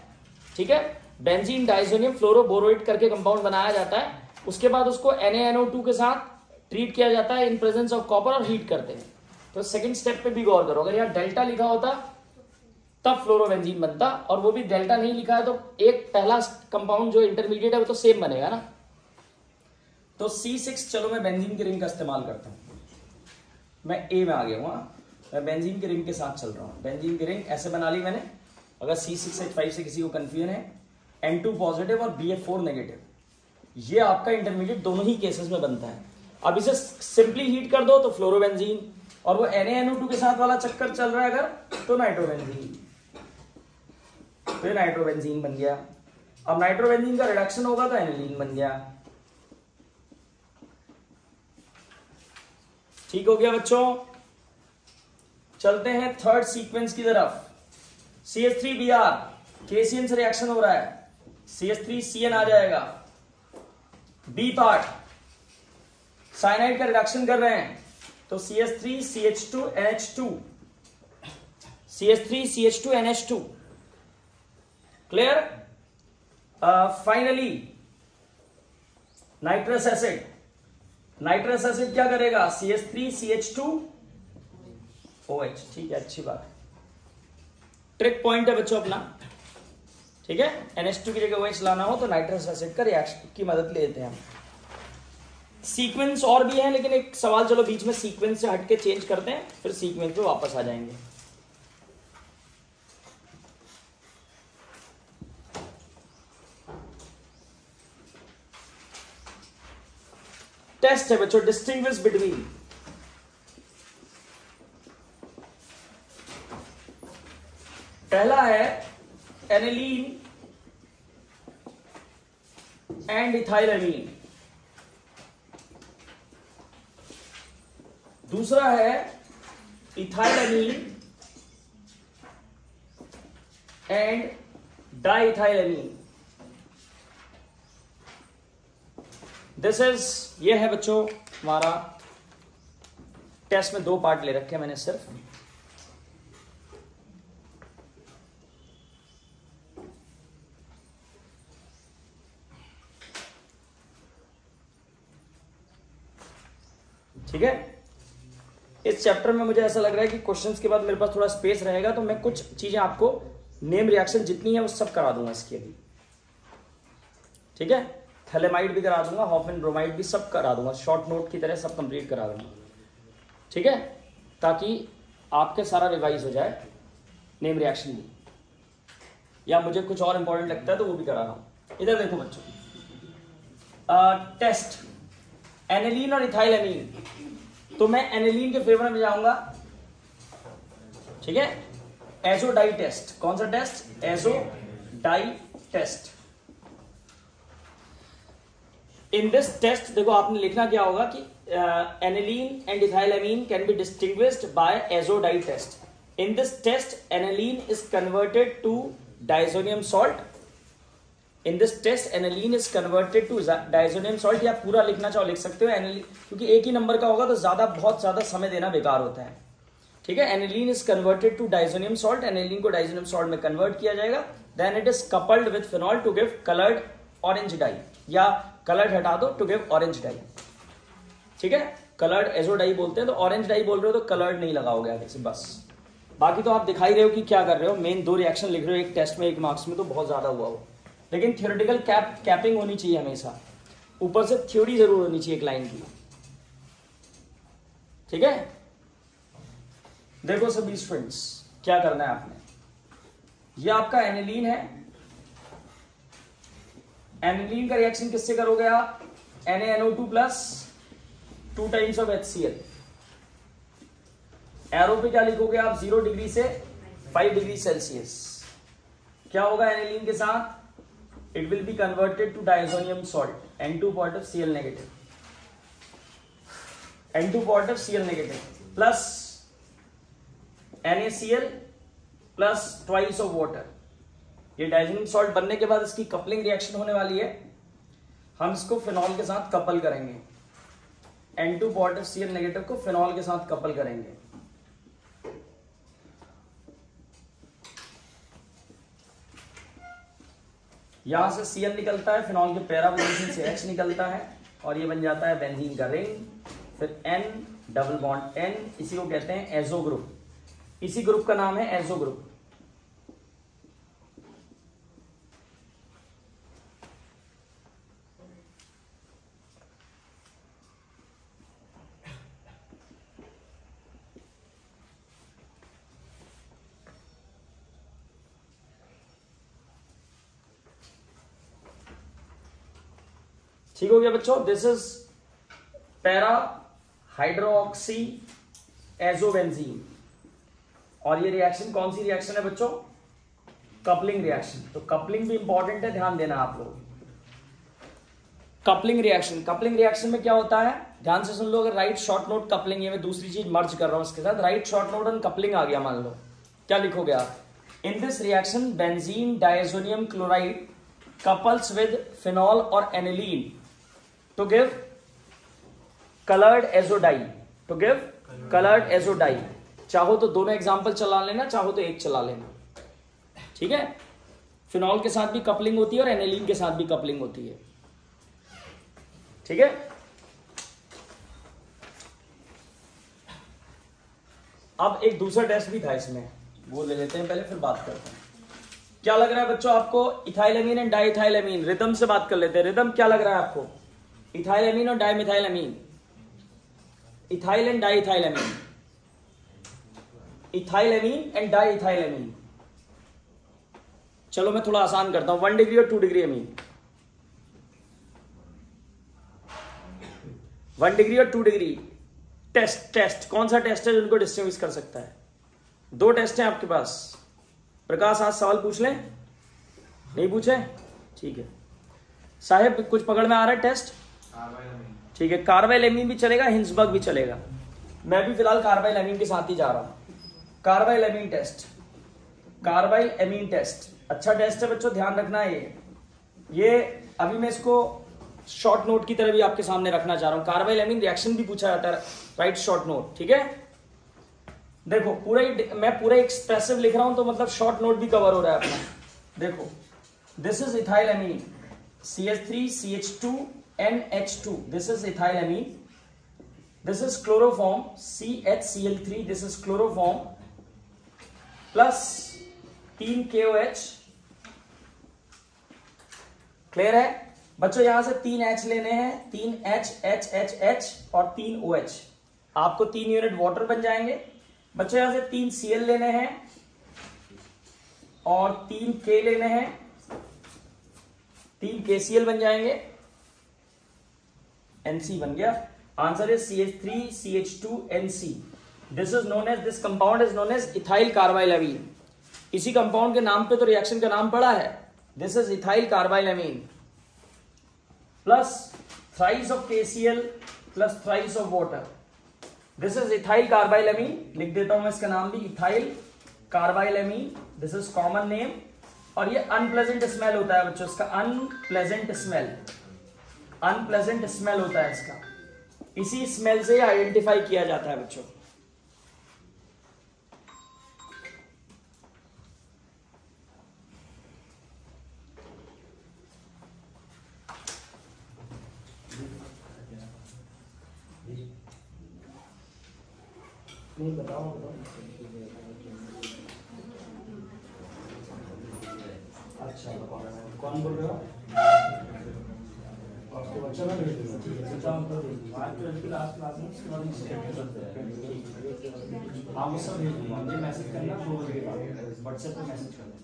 ठीक है। बेंजीन डाइजोनियम फ्लोरोबोरोइड करके कंपाउंड बनाया जाता है, उसके बाद उसको NaNO2 के साथ ट्रीट किया जाता है इन प्रेजेंस ऑफ कॉपर और हीट करते हैं। तो सेकंड स्टेप पे भी गौर करो, अगर यहाँ डेल्टा लिखा होता तब फ्लोरोबेंजीन बनता, और वो भी डेल्टा नहीं लिखा है तो एक पहला कंपाउंड जो इंटरमीडिएट है वो तो सेम बनेगा ना। तो C6, चलो मैं बेंजीन की रिंग का इस्तेमाल करता हूं, मैं ए में आ गया हूं, मैं बेंजीन की रिंग के साथ चल रहा हूं। बेंजीन की रिंग ऐसे बना ली मैंने, अगर C6H5 से किसी को कंफ्यूजन है, N2 पॉजिटिव और BF4 नेगेटिव, ये आपका इंटरमीडिएट दोनों ही केसेस में बनता है। अब इसे सिंपली हीट कर दो तो फ्लोरोबेंजीन, और वो NaNO2 के साथ वाला चक्कर चल रहा है अगर तो नाइट्रोबेंजीन, फिर नाइट्रोबेंजीन बन गया। अब नाइट्रोबेंजीन का रिडक्शन होगा तो एनिलीन बन गया। ठीक हो गया बच्चों। चलते हैं थर्ड सीक्वेंस की तरफ। CH3Br KCN से रिएक्शन हो रहा है, CH3CN आ जाएगा। बी पार्ट साइनाइड का रिडक्शन कर रहे हैं तो CH3CH2NH2, CH3CH2NH2, clear. Finally nitrous acid, nitrous acid क्या करेगा, CH3CH2OH, ठीक है, अच्छी बात है। ट्रिक पॉइंट है बच्चों अपना, ठीक है। NH2 की जगह OH लाना हो तो नाइट्रस एसिड का रिएक्शन की मदद लेते हैं हम। सीक्वेंस और भी है, लेकिन एक सवाल चलो बीच में सीक्वेंस से हटके चेंज करते हैं, फिर सीक्वेंस पे वापस आ जाएंगे। टेस्ट है बच्चों, डिस्टिंग्विश बिटवीन, पहला है एनिलीन एंड इथाइलएमीन, दूसरा है इथाइलएमीन एंड डाइइथाइलएमीन। दिस इज, ये है बच्चों हमारा टेस्ट में 2 पार्ट ले रखे हैं मैंने सिर्फ। ठीक है, इस चैप्टर में मुझे ऐसा लग रहा है कि क्वेश्चंस के बाद मेरे पास थोड़ा स्पेस रहेगा, तो मैं कुछ चीजें आपको नेम रिएक्शन जितनी है वो सब करा दूंगा इसकी अभी, ठीक है। थैलेमाइड भी करा दूंगा, हॉफमैन ब्रोमाइड भी सब करा दूंगा, शॉर्ट नोट की तरह सब कंप्लीट करा दूंगा, ठीक है, ताकि आपके सारा रिवाइज हो जाए नेम रिएक्शन भी, या मुझे कुछ और इंपॉर्टेंट लगता है तो वो भी करा रहा हूं। इधर देखो बच्चों, टेस्ट एनिलीन और इथाइलएमीन, तो मैं एनिलीन के फेवर में जाऊंगा, ठीक है। एजो डाई टेस्ट, कौन सा test, azo dye test. In this test देखो आपने लिखना क्या होगा कि aniline and ethylamine can be distinguished by azo dye test. In this test aniline is converted to diazonium salt. In this test aniline is converted to diazonium salt, या पूरा लिखना चाहो लिख सकते हो एनिलीन, क्योंकि एक ही नंबर का होगा तो बहुत ज्यादा समय देना बेकार होता है, ठीक है। Aniline is converted to diazonium salt, aniline को डाइजोनियम सॉल्ट में कन्वर्ट किया जाएगा, then it is coupled with phenol to give coloured orange dye, या कलर्ड हटा दो टू गिव ऑरेंज डाई, ठीक है। कलर्ड एजो डाई बोलते हैं, तो ऑरेंज डाई बोल रहे हो तो कलर्ड नहीं लगाओगे आगे से, बस। बाकी तो आप दिखाई रहे हो कि क्या कर रहे हो, मेन 2 रिएक्शन लिख रहे हो एक टेस्ट में, 1 मार्क्स में, तो बहुत ज्यादा हुआ हो, लेकिन थियोरेटिकल कैपिंग होनी चाहिए हमेशा, ऊपर से थ्योरी जरूर होनी चाहिए एक लाइन की, ठीक है। देखो सभी स्टूडेंट्स, क्या करना है आपने, ये आपका एनिलीन है, एनिलीन का रिएक्शन किससे करोगे आप, NaNO2 plus 2 times of HCl। Arrow पे क्या लिखोगे आप, 0 डिग्री से 5 डिग्री सेल्सियस। क्या होगा एनिलीन के साथ, it will be converted to diazonium salt, N2 positive Cl negative, N2 positive Cl negative plus NaCl plus twice of water। ये डाइजोनियम सॉल्ट बनने के बाद इसकी कपलिंग रिएक्शन होने वाली है, हम इसको फिनॉल के साथ कपल करेंगे, N2 पॉजिटिव Cl नेगेटिव को फिनॉल के साथ कपल करेंगे। यहां से Cl निकलता है, फिनॉल के पैरा पोजीशन से H निकलता है और ये बन जाता है बेंजीन का रिंग। फिर N डबल बॉन्ड N, इसी को कहते हैं एजो ग्रुप। इसी ग्रुप का नाम है एजो ग्रुप। ठीक हो गया बच्चों। This is para hydroxy azobenzene. और ये रिएक्शन कौन सी रिएक्शन है बच्चों? Coupling reaction. तो कपलिंग भी इंपॉर्टेंट है, ध्यान देना आप लोग। कपलिंग रिएक्शन, कपलिंग रिएक्शन में क्या होता है, ध्यान से सुन लो। अगर राइट शॉर्ट नोट कपलिंग, ये मैं दूसरी चीज मर्ज कर रहा हूं इसके साथ। राइट शॉर्ट नोट और कपलिंग आ गया, मान लो क्या लिखोगे आप? इन this reaction benzene diazonium chloride couples with phenol और aniline to give colored azodye, to give colored azodye। चाहो तो दोनों एग्जांपल चला लेना, चाहो तो एक चला लेना, ठीक है। फिनॉल के साथ भी कपलिंग होती है और एनिलीन के साथ भी कपलिंग होती है, ठीक है। अब एक दूसरा टेस्ट भी था इसमें, वो ले लेते हैं पहले, फिर बात करते हैं। क्या लग रहा है बच्चों आपको? इथाइलएमीन एंड डाइइथाइलएमीन। रिदम से बात कर लेते हैं। रिदम क्या लग रहा है आपको? इथाइलएमीन और डाइमिथाइलएमीन, इथाइल एंड डाइइथाइलएमीन, इथाइलएमीन एंड डाइइथाइलएमीन। चलो मैं थोड़ा आसान करता हूं, 1 डिग्री और 2 डिग्री अमीन। 1 डिग्री और 2 डिग्री। टेस्ट कौन सा टेस्ट है जो उनको डिस्टिंग्विश कर सकता है? 2 टेस्ट हैं आपके पास। प्रकाश आज सवाल पूछ लें, नहीं पूछे? ठीक है साहेब, कुछ पकड़ में आ रहा है टेस्ट? ठीक है, कार्बाइलएमीन भी चलेगा, हिंसबर्ग भी चलेगा। मैं भी फिलहाल कार्बाइलएमीन के साथ ही जा रहा हूं। कार्बाइलएमीन टेस्ट, कार्बाइलएमीन टेस्ट अच्छा टेस्ट है बच्चों, ध्यान रखना है। ये अभी मैं इसको शॉर्ट नोट की तरह भी आपके सामने रखना चाह रहा हूं। कार्बाइलएमीन रिएक्शन भी पूछा जाता है, राइट शॉर्ट नोट, ठीक है। देखो पूरा ही मैं पूरा एक्सप्रेसिव लिख रहा हूं, तो मतलब शॉर्ट नोट भी कवर हो रहा है अपना। देखो this is ethylamine, CH3 CH2 NH2, this is ethylamine. This is chloroform, CHCl3, this is chloroform plus 3 KOH। Clear है बच्चों? यहां से 3 H लेने हैं, 3 H H H H और 3 OH। आपको 3 यूनिट वाटर बन जाएंगे बच्चों। यहां से 3 Cl लेने हैं और 3 K लेने हैं, 3 KCl बन जाएंगे, NC बन गया। Answer is CH3 CH2 NC। This is known as, this compound is known as ethyl carbylamine. इसी कंपाउंड के नाम पे तो रिएक्शन का नाम पड़ा है। This is ethyl carbylamine plus thrice of KCl plus thrice of water. This is ethyl carbylamine, लिख देता हूं मैं इसका नाम भी, ethyl carbylamine. This is common name. और ये अनप्लेजेंट स्मेल होता है बच्चों, इसका अनप्लेजेंट स्मेल, अनप्लेजेंट स्मेल होता है इसका। इसी स्मेल से आइडेंटिफाई किया जाता है बच्चों। नहीं बताओ, अच्छा कौन बोल रहे हो? आपको बच्चा ना भेज दूंगा, ठीक है? बच्चा मतलब भेज दूंगा आज 12 की लास्ट क्लास में, उसके बाद आप वो सब भेज दूंगा। मुझे मैसेज करना, क्लोज के बाद व्हाट्सएप पे मैसेज करना।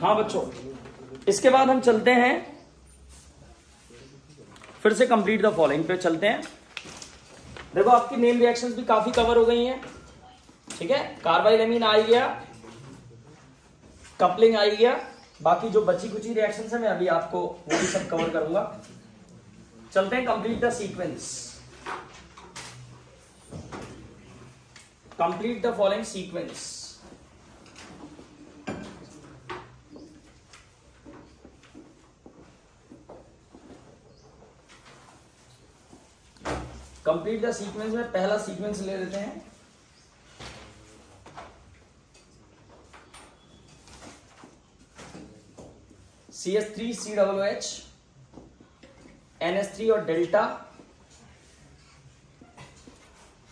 हाँ बच्चों, इसके बाद हम चलते हैं फिर से कंप्लीट द फॉलोइंग पे चलते हैं। देखो आपकी नेम रिएक्शंस भी काफी कवर हो गई हैं, ठीक है। कार्बाइलएमीन आ गया, कपलिंग आ गया, बाकी जो बची कुची रिएक्शंस है मैं अभी आपको वो भी सब कवर करूंगा। चलते हैं complete the sequence, complete the following sequence. Complete the sequence में पहला सीक्वेंस ले लेते हैं। CH3COOH, NH3 और डेल्टा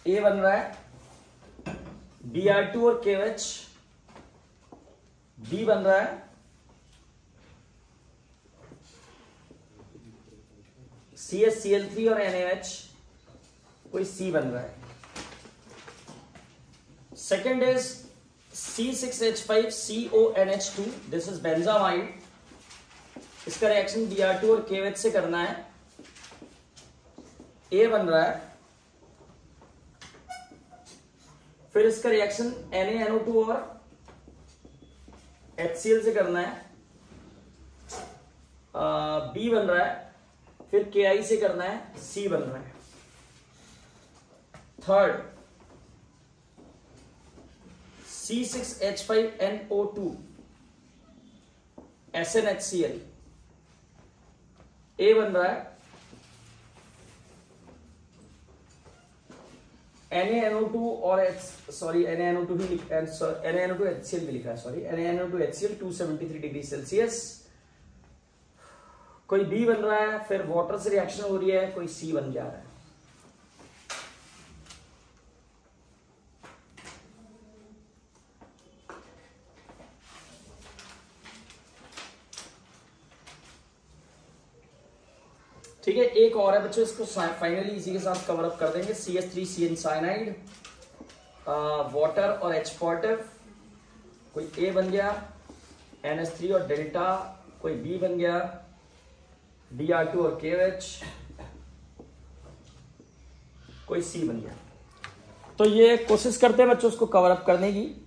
ए बन रहा है, Br2 और KOH, B बन रहा है, CH3 और NaOH, कोई C बन रहा है। Second is C6H5CONH2, this is benzamide. इसका रिएक्शन Br2 और KOH से करना है, A बन रहा है। फिर इसका रिएक्शन NaNO2 और HCl से करना है, B बन रहा है। फिर Ki से करना है, C बन रहा है। थर्ड C6H5NO2 SnHCl, A बन रहा है। NaNO2 और NaNO2 भी NaNO2 HCl भी लिखा है, NaNO2 HCl 273 डिग्री सेल्सियस। कोई B बन रहा है, फिर वाटर से रिएक्शन हो रही है, कोई C बन जा रहा है। ठीक है, एक और है बच्चों, इसको फाइनली इसी के साथ कवर अप कर देंगे। CH3CN साइनाइड, वाटर और H पॉजिटिव, कोई A बन गया, NH3 और डेल्टा, कोई B बन गया, Br2 और KOH, कोई C बन गया। तो ये कोशिश करते हैं बच्चों उसको कवर अप करने की।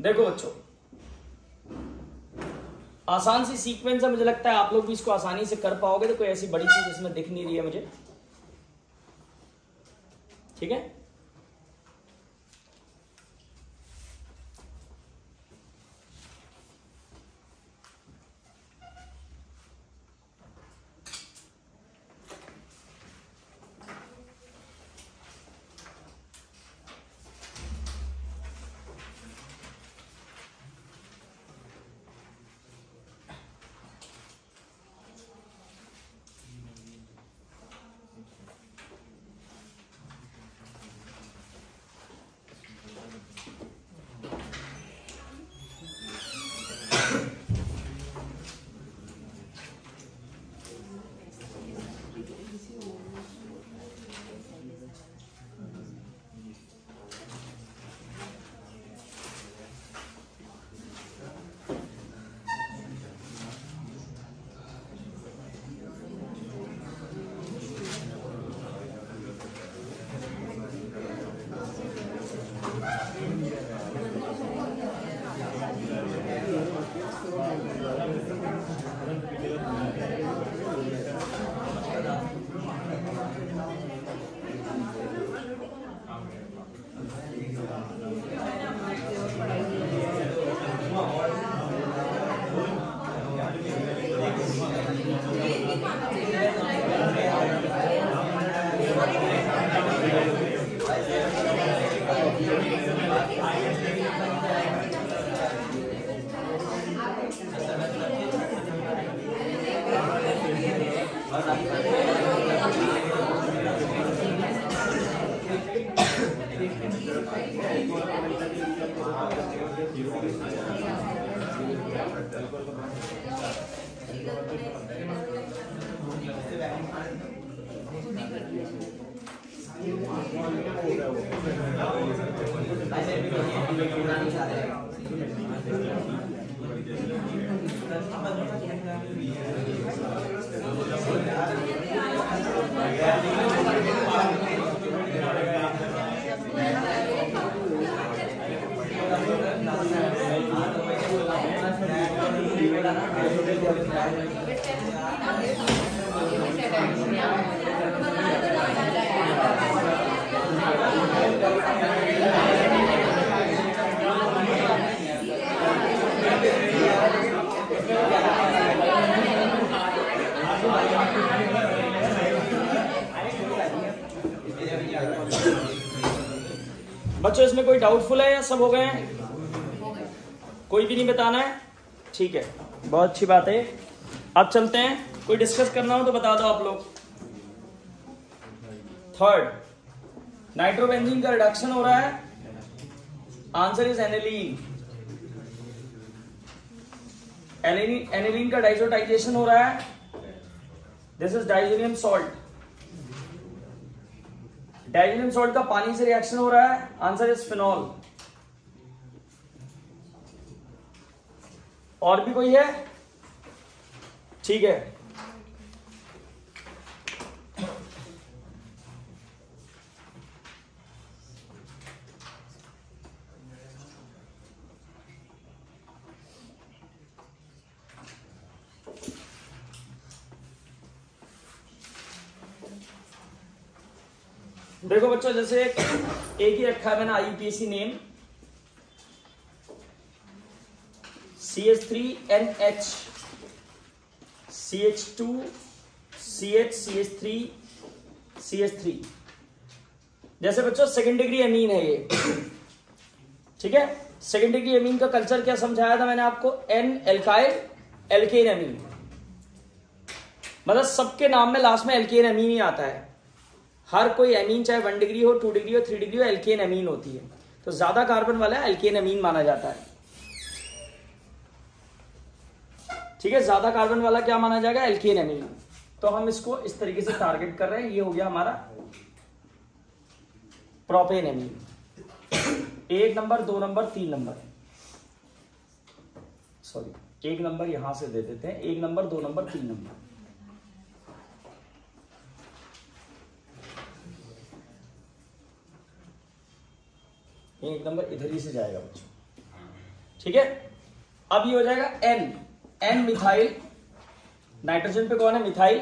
देखो बच्चों, आसान सी सीक्वेंस है, मुझे लगता है आप लोग भी इसको आसानी से कर पाओगे। तो कोई ऐसी बड़ी चीज इसमें दिख नहीं रही है मुझे। ठीक है, बच्चों इसमें कोई डाउटफुल है या सब हो गए हैं? कोई भी नहीं बताना है? ठीक है, बहुत अच्छी बात है। अब चलते हैं, कोई डिस्कस करना हो तो बता दो आप लोग। थर्ड, नाइट्रोबेंजीन का रिडक्शन हो रहा है, आंसर इज एनिलीन। एनिलीन का डाइजोटाइजेशन हो रहा है, दिस इज डाइजेनियम सॉल्ट। डाइजेनियम सॉल्ट का पानी से रिएक्शन हो रहा है, आंसर इज फिनॉल। और भी कोई है? ठीक है, देखो बच्चों, जैसे एक ही रखा है मैंने IUPAC name, CH3NH CH2 CH3 CH3। जैसे बच्चों सेकेंड डिग्री एमीन है ये, ठीक है। सेकेंड डिग्री एमीन का कल्चर क्या समझाया था मैंने आपको? एन एल्काइल एल्केन एमीन, मतलब सबके नाम में लास्ट में एल्केन एमीन ही आता है। हर कोई एमीन चाहे 1 डिग्री हो, 2 डिग्री हो, 3 डिग्री हो, एल्केन एमीन होती है। तो ज्यादा कार्बन वाला एल्केन एमीन माना जाता है, ठीक है। ज्यादा कार्बन वाला क्या माना जाएगा? Alkane amine. तो हम इसको इस तरीके से टारगेट कर रहे हैं। ये हो गया हमारा propane amine, 1 number, 2 number, 3 number, sorry 1 number यहां से दे देते हैं, 1 नंबर, 2 नंबर, 3 नंबर। ये 1 नंबर इधर ही से जाएगा बच्चों, ठीक है। अब ये हो जाएगा एन मिथाइल, नाइट्रोजन पे कौन है? मिथाइल।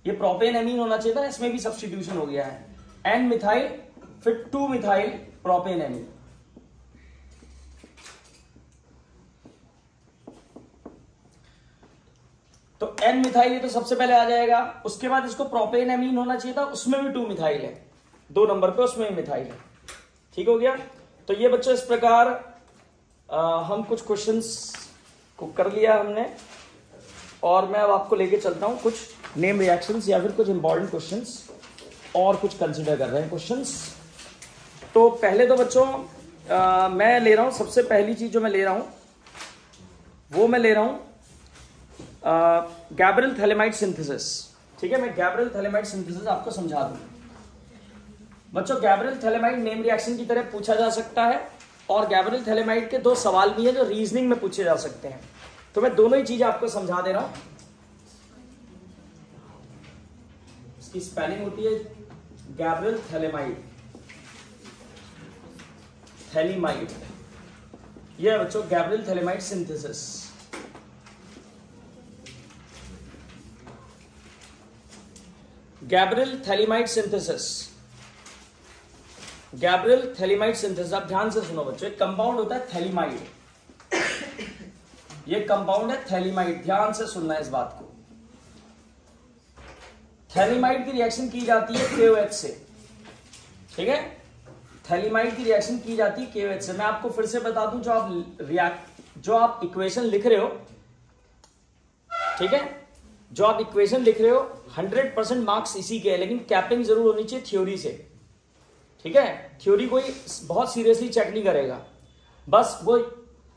ये प्रोपेन एमीन होना चाहिए था, इसमें भी सब्स्टिट्यूशन हो गया है। एन मिथाइल, फिर 2 मिथाइल प्रोपेन एमीन। तो एन मिथाइल ये तो सबसे पहले आ जाएगा। उसके बाद इसको प्रोपेन एमीन होना चाहिए था, उसमें भी 2 मिथाइल है, 2 नंबर पे उसमें भी मिथाइल है, ठीक हो गया। तो ये बच्चों इस प्रकार हम कुछ क्वेश्चंस को कर लिया हमने, और मैं अब आपको लेके चलता हूं कुछ नेम रिएक्शंस या फिर कुछ इंपॉर्टेंट क्वेश्चंस और कुछ कंसीडर कर रहे हैं क्वेश्चंस। तो पहले तो बच्चों मैं ले रहा हूं, सबसे पहली चीज जो मैं ले रहा हूं वो मैं ले रहा हूं गैब्रियल थैलेमाइड सिंथेसिस, ठीक है। मैं गैब्रियल थैलेमाइड सिंथेसिस आपको समझा दूं। बच्चों गैब्रियल थैलेमाइड नेम रिएक्शन की तरह पूछा जा सकता है, और गैब्रियल थैलेमाइड के 2 सवाल भी हैं जो रीजनिंग में पूछे जा सकते हैं। तो मैं दोनों ही चीजें आपको समझा दे रहा हूं। इसकी स्पेलिंग होती है गैब्रियल थैलेमाइड, थैलीमाइड। यह है बच्चों Gabriel phthalimide synthesis. Gabriel phthalimide synthesis, Gabriel phthalimide synthesis. आप ध्यान से सुनो बच्चों, एक कंपाउंड होता है थैलीमाइड, ये कंपाउंड है थैलीमाइड, ध्यान से सुनना है इस बात को। थैलीमाइड की रिएक्शन की जाती है KOH से, ठीक है। थैलीमाइड की रिएक्शन की जाती है KOH से। मैं आपको फिर से बता दूं, जो आप इक्वेशन लिख रहे हो, ठीक है, जो आप इक्वेशन लिख रहे हो 100% मार्क्स इसी के है, लेकिन कैपिंग जरूर होनी चाहिए थ्योरी से, ठीक है। थ्योरी कोई बहुत सीरियसली चेक नहीं करेगा, बस वो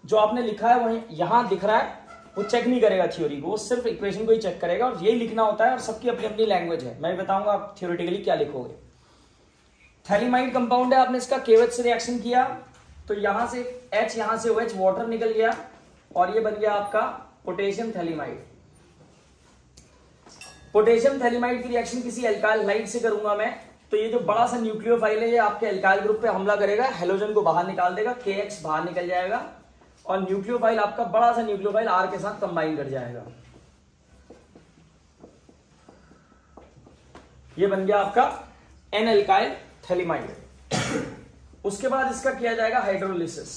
जो आपने लिखा है वही यहां दिख रहा है, वो चेक नहीं करेगा थ्योरी को, वो सिर्फ इक्वेशन को ही चेक करेगा। और यही लिखना होता है, और सबकी अपनी अपनी लैंग्वेज है। मैं बताऊंगा आप थ्योरेटिकली क्या लिखोगे। थैलीमाइड कंपाउंड है, आपने इसका KOH से रिएक्शन किया, तो यहां से H, यहां से OH, वाटर निकल गया, और ये बन गया आपका पोटेशियम थैलीमाइड। पोटेशियम थैलीमाइड की रिएक्शन किसी एल्काइल हाइड से करूंगा मैं, तो ये जो बड़ा सा न्यूक्लियोफाइल है, ये आपके एल्काइल ग्रुप पे हमला करेगा, हेलोजन को बाहर निकाल देगा, KX बाहर निकल जाएगा, और न्यूक्लियोफाइल आपका बड़ा सा न्यूक्लियोफाइल R के साथ कंबाइन कर जाएगा। ये बन गया आपका एन एल्काइल थैलीमाइड। उसके बाद इसका किया जाएगा हाइड्रोलिसिस।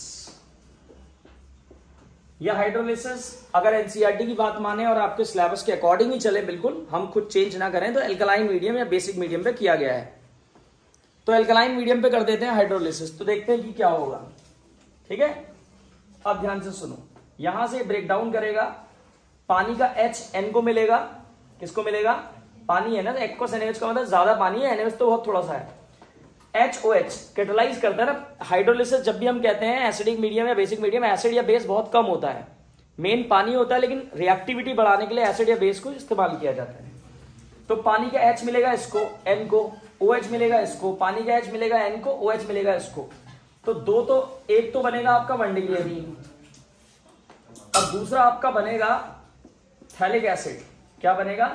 यह हाइड्रोलिसिस अगर एनसीईआरटी की बात माने और आपके सिलेबस के अकॉर्डिंग ही चले, बिल्कुल हम खुद चेंज ना करें, तो एल्कलाइन मीडियम या बेसिक मीडियम पे किया गया है। तो एल्कलाइन मीडियम पे कर देते हैं हाइड्रोलिसिस, तो देखते हैं कि क्या होगा। ठीक है, अब ध्यान से सुनो, यहां से ब्रेक डाउन करेगा, पानी का HN को मिलेगा, किसको मिलेगा, पानी है ना, एक्वस NaOH का मतलब ज्यादा पानी है, NaOH तो बहुत थोड़ा सा है। HOH कैटालाइज करता है ना हाइड्रोलिसिस, जब भी हम कहते हैं एसिडिक मीडियम या बेसिक मीडियम, एसिड या बेस बहुत कम होता है, मेन पानी होता है, लेकिन रिएक्टिविटी बढ़ाने के लिए एसिड या बेस को इस्तेमाल किया जाता है। तो पानी का H मिलेगा इसको, N को, OH मिलेगा इसको, पानी का H मिलेगा N को, OH मिलेगा इसको, तो दो, तो एक तो बनेगा आपका 1 डिग्री अमीन, और दूसरा आपका बनेगा थैलिक एसिड। क्या बनेगा,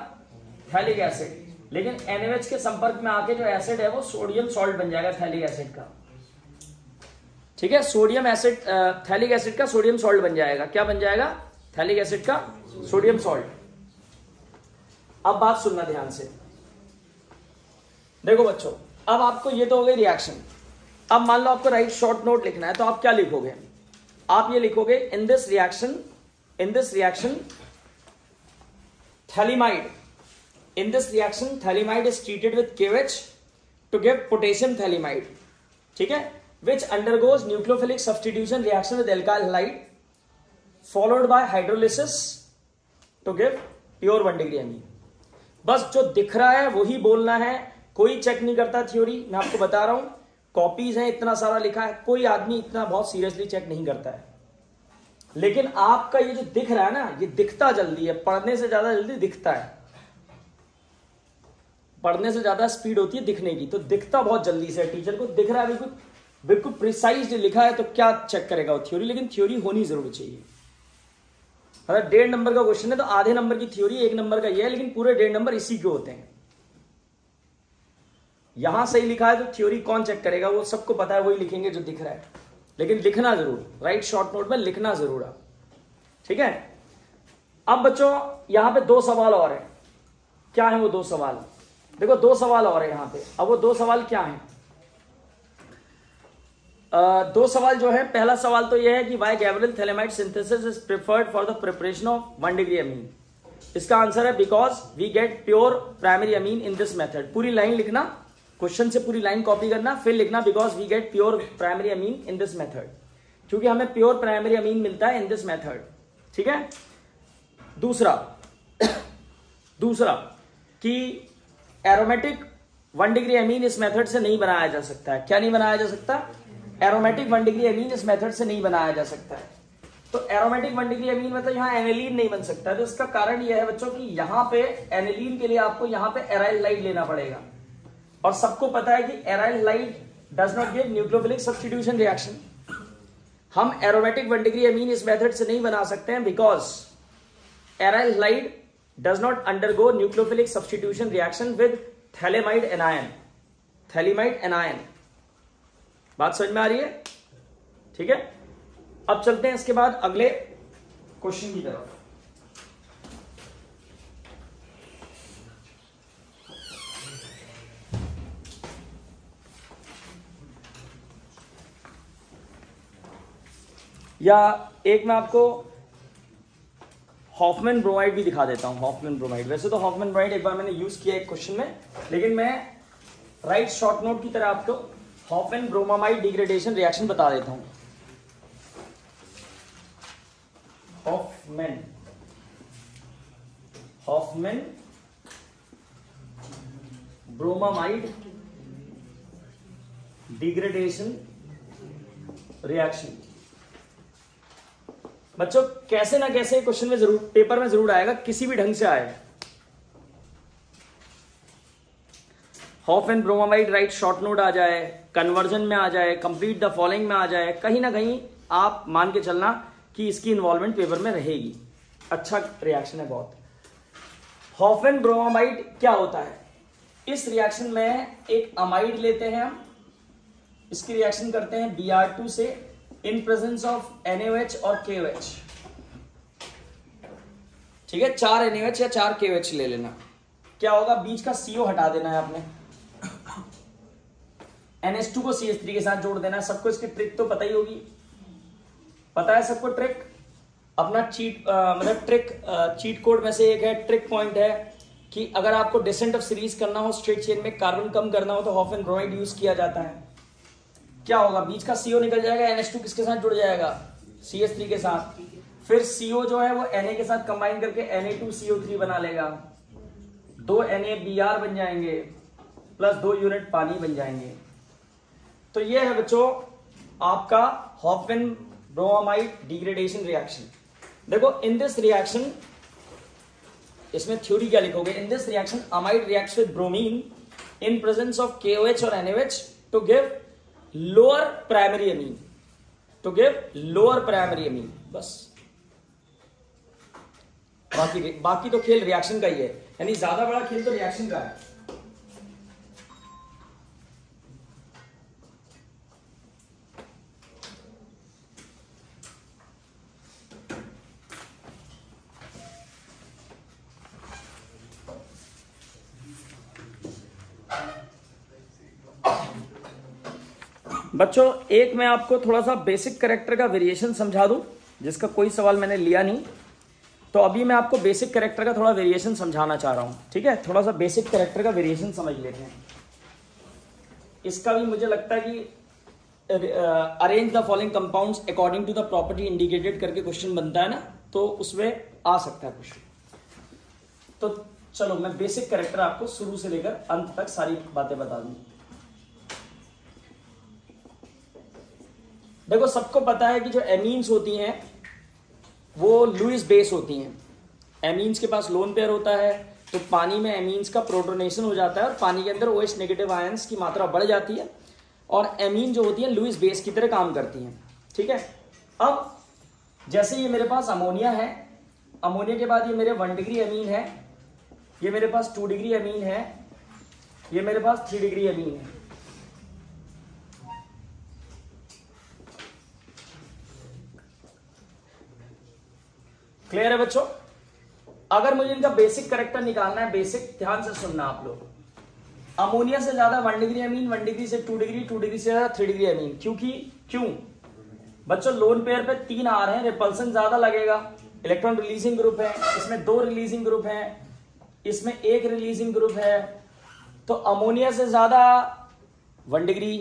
थैलिक एसिड, लेकिन NaOH के संपर्क में आके जो एसिड है वो सोडियम सॉल्ट बन जाएगा थैलिक एसिड का। ठीक है, सोडियम एसिड, थैलिक एसिड का सोडियम सॉल्ट बन जाएगा। क्या बन जाएगा, थैलिक एसिड का सोडियम सॉल्ट। अब बात सुनना ध्यान से, देखो बच्चों, अब आपको ये तो हो गई रिएक्शन। अब मान लो आपको राइट शॉर्ट नोट लिखना है, तो आप क्या लिखोगे, आप ये लिखोगे in this reaction phthalimide, in this reaction thaliamide is treated with KOH to give potassium thalimide, ठीक है, which undergoes nucleophilic substitution reaction with alkyl halide followed by hydrolysis to give pure 1 degree amine। बस जो दिख रहा है वही बोलना है, कोई चेक नहीं करता थ्योरी, मैं आपको बता रहा हूं, कॉपीज हैं, इतना सारा लिखा है, कोई आदमी इतना बहुत सीरियसली चेक नहीं करता है, लेकिन आपका ये जो दिख रहा है ना, ये दिखता जल्दी है, पढ़ने से ज्यादा जल्दी दिखता है, पढ़ने से ज्यादा स्पीड होती है दिखने की, तो दिखता बहुत जल्दी से, टीचर को दिख रहा है बिल्कुल बिल्कुल प्रिसाइज लिखा है, तो क्या चेक करेगा वो थ्योरी, लेकिन थ्योरी होनी जरूर चाहिए। अगर 1.5 नंबर का क्वेश्चन है तो आधे नंबर की थ्योरी, 1 नंबर का ये है, लेकिन पूरे 1.5 नंबर इसी के होते हैं। यहां सही लिखा है तो थ्योरी कौन चेक करेगा, वो सबको पता है, वही लिखेंगे जो दिख रहा है, लेकिन लिखना जरूर, राइट शॉर्ट नोट में लिखना जरूर आप। ठीक है, अब बच्चों यहां पे 2 सवाल और है, क्या है वो 2 सवाल, देखो 2 सवाल और है यहां पे। अब वो 2 सवाल क्या हैं, 2 सवाल जो है, पहला सवाल तो यह है कि why Gabriel phthalimide synthesis is preferred for the preparation of 1 degree amine. इसका आंसर है because we get pure primary amine in this method. पूरी लाइन लिखना, क्वेश्चन से पूरी लाइन कॉपी करना, फिर लिखना because we get pure primary amine in this method, क्योंकि हमें प्योर प्राइमरी अमीन मिलता है इन दिस मेथड। ठीक है, दूसरा कि एरोमेटिक 1 डिग्री अमीन इस मेथड से नहीं बनाया जा सकता है। क्या नहीं बनाया जा सकता, एरोमेटिक 1 डिग्री अमीन इस मेथड से नहीं बनाया जा सकता है। तो एरोमेटिक 1 डिग्री अमीन मतलब यहाँ एनिलीन नहीं बन सकता, तो इसका कारण यह है बच्चों कि यहाँ पे एनिलीन के लिए आपको यहाँ पे एराइल लाइड लेना पड़ेगा, और सबको पता है कि aryl halide does not give nucleophilic substitution reaction. हम एरोमेटिक 1 डिग्री अमीन इस मेथड से नहीं बना सकते हैं because aryl halide does not undergo nucleophilic substitution reaction with thaliamide anion। बात समझ में आ रही है? ठीक है, अब चलते हैं इसके बाद अगले क्वेश्चन की तरफ। या एक मैं आपको हॉफमैन ब्रोमाइड भी दिखा देता हूं। हॉफमैन ब्रोमाइड, वैसे तो हॉफमैन ब्रोमाइड एक बार मैंने यूज किया एक क्वेश्चन में, लेकिन मैं राइट शॉर्ट नोट की तरह आपको हॉफमैन ब्रोमामाइड डिग्रेडेशन रिएक्शन बता देता हूं। Hofmann bromamide degradation reaction. बच्चों कैसे ना कैसे क्वेश्चन में जरूर, पेपर में जरूर आएगा, किसी भी ढंग से आएगा। Hofmann bromamide write short note आ जाए, कन्वर्जन में आ जाए, कंप्लीट द फॉलोइंग में आ जाए, कहीं ना कहीं आप मान के चलना कि इसकी इन्वॉल्वमेंट पेपर में रहेगी। अच्छा रिएक्शन है बहुत। हॉफमैन ब्रोमामाइड क्या होता है, इस रिएक्शन में एक अमाइड लेते हैं हम, इसकी रिएक्शन करते हैं Br2 से इन प्रेजेंस ऑफ NaOH और KOH। ठीक है, 4 NaOH या 4 KOH ले लेना। क्या होगा, बीच का CO हटा देना है आपने, NH2 को CH3 के साथ जोड़ देना है। सबको इसकी ट्रिक तो पता ही होगी, पता है सबको ट्रिक, अपना चीट मतलब ट्रिक चीट कोड में से एक है, ट्रिक पॉइंट है कि अगर आपको डिसेंट ऑफ सीरीज करना हो, स्ट्रेट चेन में कार्बन कम करना हो, तो हॉफमैन ब्रोमाइड यूज किया जाता है। क्या होगा, बीच का CO निकल जाएगा, NH2 किसके साथ जुड़ जाएगा, CH3 के साथ, फिर CO जो है वो Na के साथ कंबाइन करके Na2CO3 बना लेगा, 2 NaBr बन जाएंगे, प्लस 2 यूनिट पानी बन जाएंगे। तो ये है बच्चों आपका हॉफमैन ब्रोमाइड डिग्रेडेशन रिएक्शन। देखो इन दिस रिएक्शन, इसमें थ्योरी क्या लिखोगे, in this reaction amide reacts with bromine in presence of KOH और NaOH to give lower primary amine, to give lower primary amine. बस बाकी तो खेल रिएक्शन का ही है, यानी ज्यादा बड़ा खेल तो रिएक्शन का है। बच्चों एक मैं आपको थोड़ा सा बेसिक कैरेक्टर का वेरिएशन समझा दूं, जिसका कोई सवाल मैंने लिया नहीं, तो अभी मैं आपको बेसिक कैरेक्टर का थोड़ा वेरिएशन समझाना चाह रहा हूं। ठीक है, थोड़ा सा बेसिक कैरेक्टर का वेरिएशन समझ लेते हैं। इसका भी मुझे लगता है कि arrange the following compounds according to the property indicated करके क्वेश्चन बनता है ना, तो उसमें आ सकता है क्वेश्चन। तो चलो मैं बेसिक कैरेक्टर आपको शुरू से लेकर अंत तक सारी बातें बता दूं। देखो सबको पता है कि जो एमीन्स होती हैं वो लुईस बेस होती हैं। एमीन्स के पास लोन पेयर होता है, तो पानी में एमीन्स का प्रोटोनेशन हो जाता है और पानी के अंदर OH नेगेटिव आयंस की मात्रा बढ़ जाती है और एमीन जो होती है लुईस बेस की तरह काम करती हैं। ठीक है, अब जैसे ये मेरे पास अमोनिया है, अमोनिया के बाद ये मेरे 1 डिग्री एमीन है, ये मेरे पास 2 डिग्री एमीन है, ये मेरे पास 3 डिग्री एमीन है। क्लियर है बच्चों? अगर मुझे इनका बेसिक कैरेक्टर निकालना है, बेसिक ध्यान से सुनना आप लोग, अमोनिया से ज्यादा 1 डिग्री अमीन, 1 डिग्री से 2 डिग्री, 2 डिग्री से ज्यादा 3 डिग्री अमीन। क्यों बच्चों? लोन पेयर पे 3 R हैं, रिपल्सन ज्यादा लगेगा, इलेक्ट्रॉन रिलीजिंग ग्रुप है, इसमें 2 रिलीजिंग ग्रुप है, इसमें 1 रिलीजिंग ग्रुप है। तो अमोनिया से ज्यादा 1 डिग्री,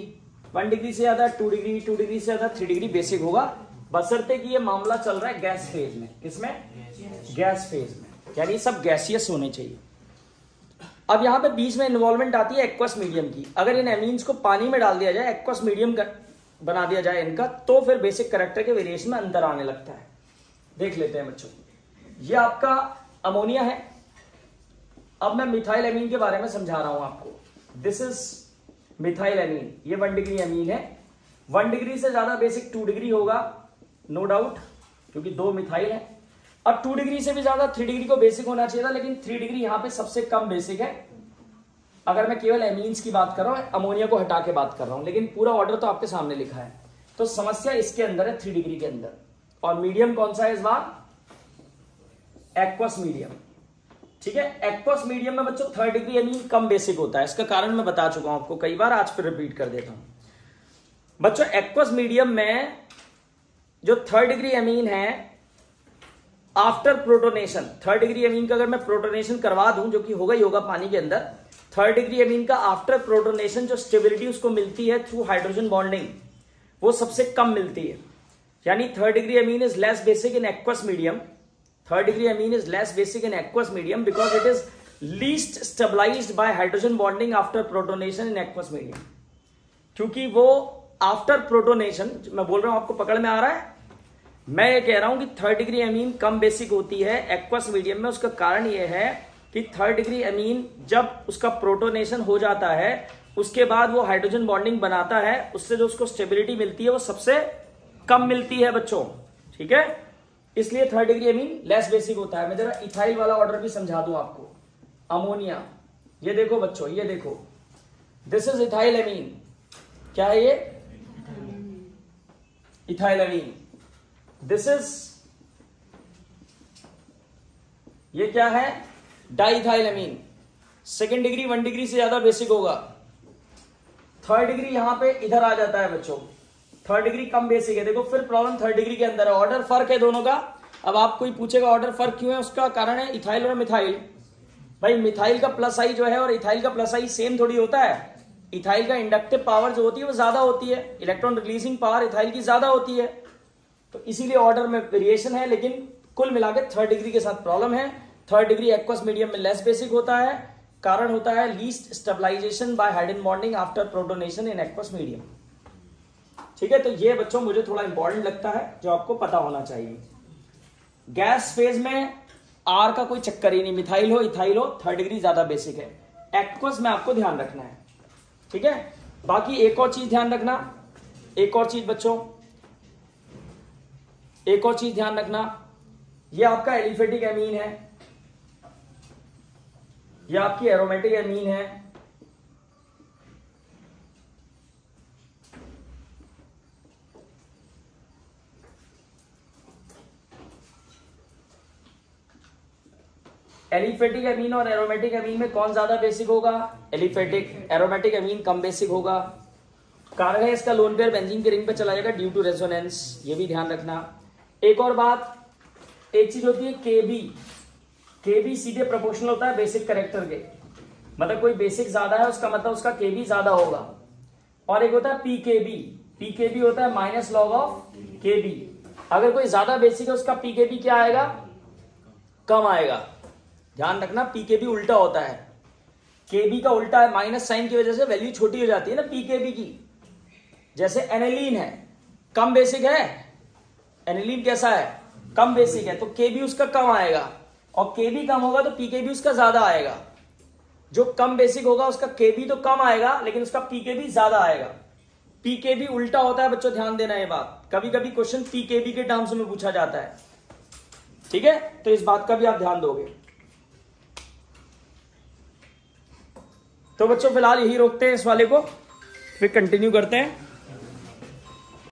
1 डिग्री से ज्यादा 2 डिग्री, 2 डिग्री से ज्यादा 3 डिग्री बेसिक होगा, बशर्ते कि ये मामला चल रहा है गैस फेज में। किसमें? गैस फेज में, यानी सब गैसियस होने चाहिए। अब यहां पे बीच में इन्वॉल्वमेंट आती है एक्वस मीडियम की। अगर इन एमीन्स को पानी में डाल दिया जाए, एक्वस मीडियम बना दिया जाए इनका, तो फिर बेसिक कैरेक्टर के वेरिएशन में अंतर आने लगता है। देख लेते हैं बच्चों, ये आपका अमोनिया है। अब मैं मिथाइल एमीन के बारे में समझा रहा हूं आपको। दिस इज मिथाइल एमीन, ये 1 डिग्री एमीन है। 1 डिग्री से ज्यादा बेसिक 2 डिग्री होगा, नो डाउट, क्योंकि 2 मिथाइल है। अब 2 डिग्री से भी ज्यादा 3 डिग्री को बेसिक होना चाहिए था, लेकिन 3 डिग्री यहां पे सबसे कम बेसिक है। अगर मैं केवल एमीन्स की बात कर रहा हूं, अमोनिया को हटा के बात कर रहा हूं, लेकिन पूरा ऑर्डर तो आपके सामने लिखा है। तो समस्या इसके अंदर है 3 डिग्री के अंदर। और मीडियम कौन सा है इस बार? Aqueous medium. ठीक है, एक्वस मीडियम में बच्चों 3 डिग्री एमीन कम बेसिक होता है। इसका कारण मैं बता चुका हूं आपको कई बार, आज फिर रिपीट कर देता हूं। बच्चों एक्वस मीडियम में जो 3 डिग्री एमीन है, आफ्टर प्रोटोनेशन, 3 डिग्री एमीन का अगर मैं प्रोटोनेशन करवा दूं, जो कि होगा ही होगा पानी के अंदर, 3 डिग्री एमीन का आफ्टर प्रोटोनेशन जो स्टेबिलिटी उसको मिलती है थ्रू हाइड्रोजन बॉन्डिंग, वो सबसे कम मिलती है। यानी 3 degree amine is less basic in aqueous medium. 3 degree amine is less basic in aqueous medium because it is least stabilized by hydrogen bonding after protonation in aqueous medium. क्योंकि वो after protonation, मैं बोल रहा हूं आपको पकड़ में आ रहा है, मैं ये कह रहा हूं कि 3 डिग्री एमीन कम बेसिक होती है एक्वस मीडियम में। उसका कारण ये है कि 3 डिग्री एमीन जब उसका प्रोटोनेशन हो जाता है, उसके बाद वो हाइड्रोजन बॉन्डिंग बनाता है, उससे जो उसको स्टेबिलिटी मिलती है वो सबसे कम मिलती है बच्चों। ठीक है, इसलिए 3 डिग्री एमीन लेस बेसिक होता है। मैं जरा इथाइल वाला ऑर्डर भी समझा दूं आपको। अमोनिया, ये देखो बच्चों, ये देखो, दिस इज इथाइल एमीन। क्या है ये? Ethyl amine. दिस इज, ये क्या है? Diethyl amine. 2nd degree 1 degree से ज्यादा बेसिक होगा। 3rd डिग्री यहां पे इधर आ जाता है बच्चों, 3rd डिग्री कम बेसिक है। देखो फिर प्रॉब्लम 3rd डिग्री के अंदर है, ऑर्डर फर्क है दोनों का। अब आप कोई पूछेगा ऑर्डर फर्क क्यों है, उसका कारण है इथाइल और मिथाइल। भाई मिथाइल का प्लस आई जो है और इथाइल का प्लस आई सेम थोड़ी होता है। इथाइल का इंडक्टिव पावर जो होती है वो ज्यादा होती है, इलेक्ट्रॉन रिलीजिंग पावर इथाइल की ज्यादा होती है, तो इसीलिए ऑर्डर में वेरिएशन है। लेकिन कुल मिलाकर थर्ड डिग्री के साथ प्रॉब्लम है। थर्ड डिग्री एक्वस मीडियम में लेस बेसिक होता है, कारण होता है least stabilization by hydrogen bonding after protonation in aqueous medium. ठीक है, तो ये बच्चों मुझे थोड़ा इंपॉर्टेंट लगता है जो आपको पता होना चाहिए। गैस फेज में आर का कोई चक्कर ही नहीं, मिथाइल हो इथाइल हो, थर्ड डिग्री ज्यादा बेसिक है। एक्वस में आपको ध्यान रखना है। ठीक है, बाकी एक और चीज ध्यान रखना, एक और चीज बच्चों, एक और चीज ध्यान रखना, ये आपका एलिफेटिक एमीन है, ये आपकी एरोमेटिक एमीन है। एलिफेटिक एमीन और एरोमेटिक एमीन में कौन ज्यादा बेसिक होगा? एलिफेटिक। एरोमेटिक एमीन कम बेसिक होगा। कारण है इसका लोन पेयर बेंजीन के रिंग पे चला जाएगा ड्यू टू रेजोनेंस, ये भी ध्यान रखना। एक और बात, एक चीज होती है केबी। केबी सीधे प्रोपोर्शनल होता है बेसिक कैरेक्टर के, मतलब कोई बेसिक ज्यादा है उसका मतलब उसका केबी ज्यादा होगा। और एक होता है पीकेबी। पीकेबी होता है माइनस लॉग ऑफ केबी। अगर कोई ज्यादा बेसिक है उसका पीकेबी क्या आएगा? कम आएगा। ध्यान रखना, पीकेबी उल्टा होता है, केबी का उल्टा है, माइनस साइन की वजह से वैल्यू छोटी हो जाती है ना पीकेबी की। जैसे एनिलीन है, कम बेसिक है, एनिलीन कैसा है? कम बेसिक है, तो केबी उसका कम आएगा, और केबी कम होगा तो पीकेबी उसका ज्यादा आएगा। जो कम बेसिक होगा उसका केबी तो कम आएगा लेकिन उसका पीकेबी ज्यादा आएगा। पीकेबी उल्टा होता है बच्चों, ध्यान देना ये बात। कभी कभी क्वेश्चन पीकेबी के टर्म्स में पूछा जाता है। ठीक है, तो इस बात का भी आप ध्यान दोगे। तो बच्चों फिलहाल यही रोकते हैं इस वाले को, फिर कंटिन्यू करते हैं।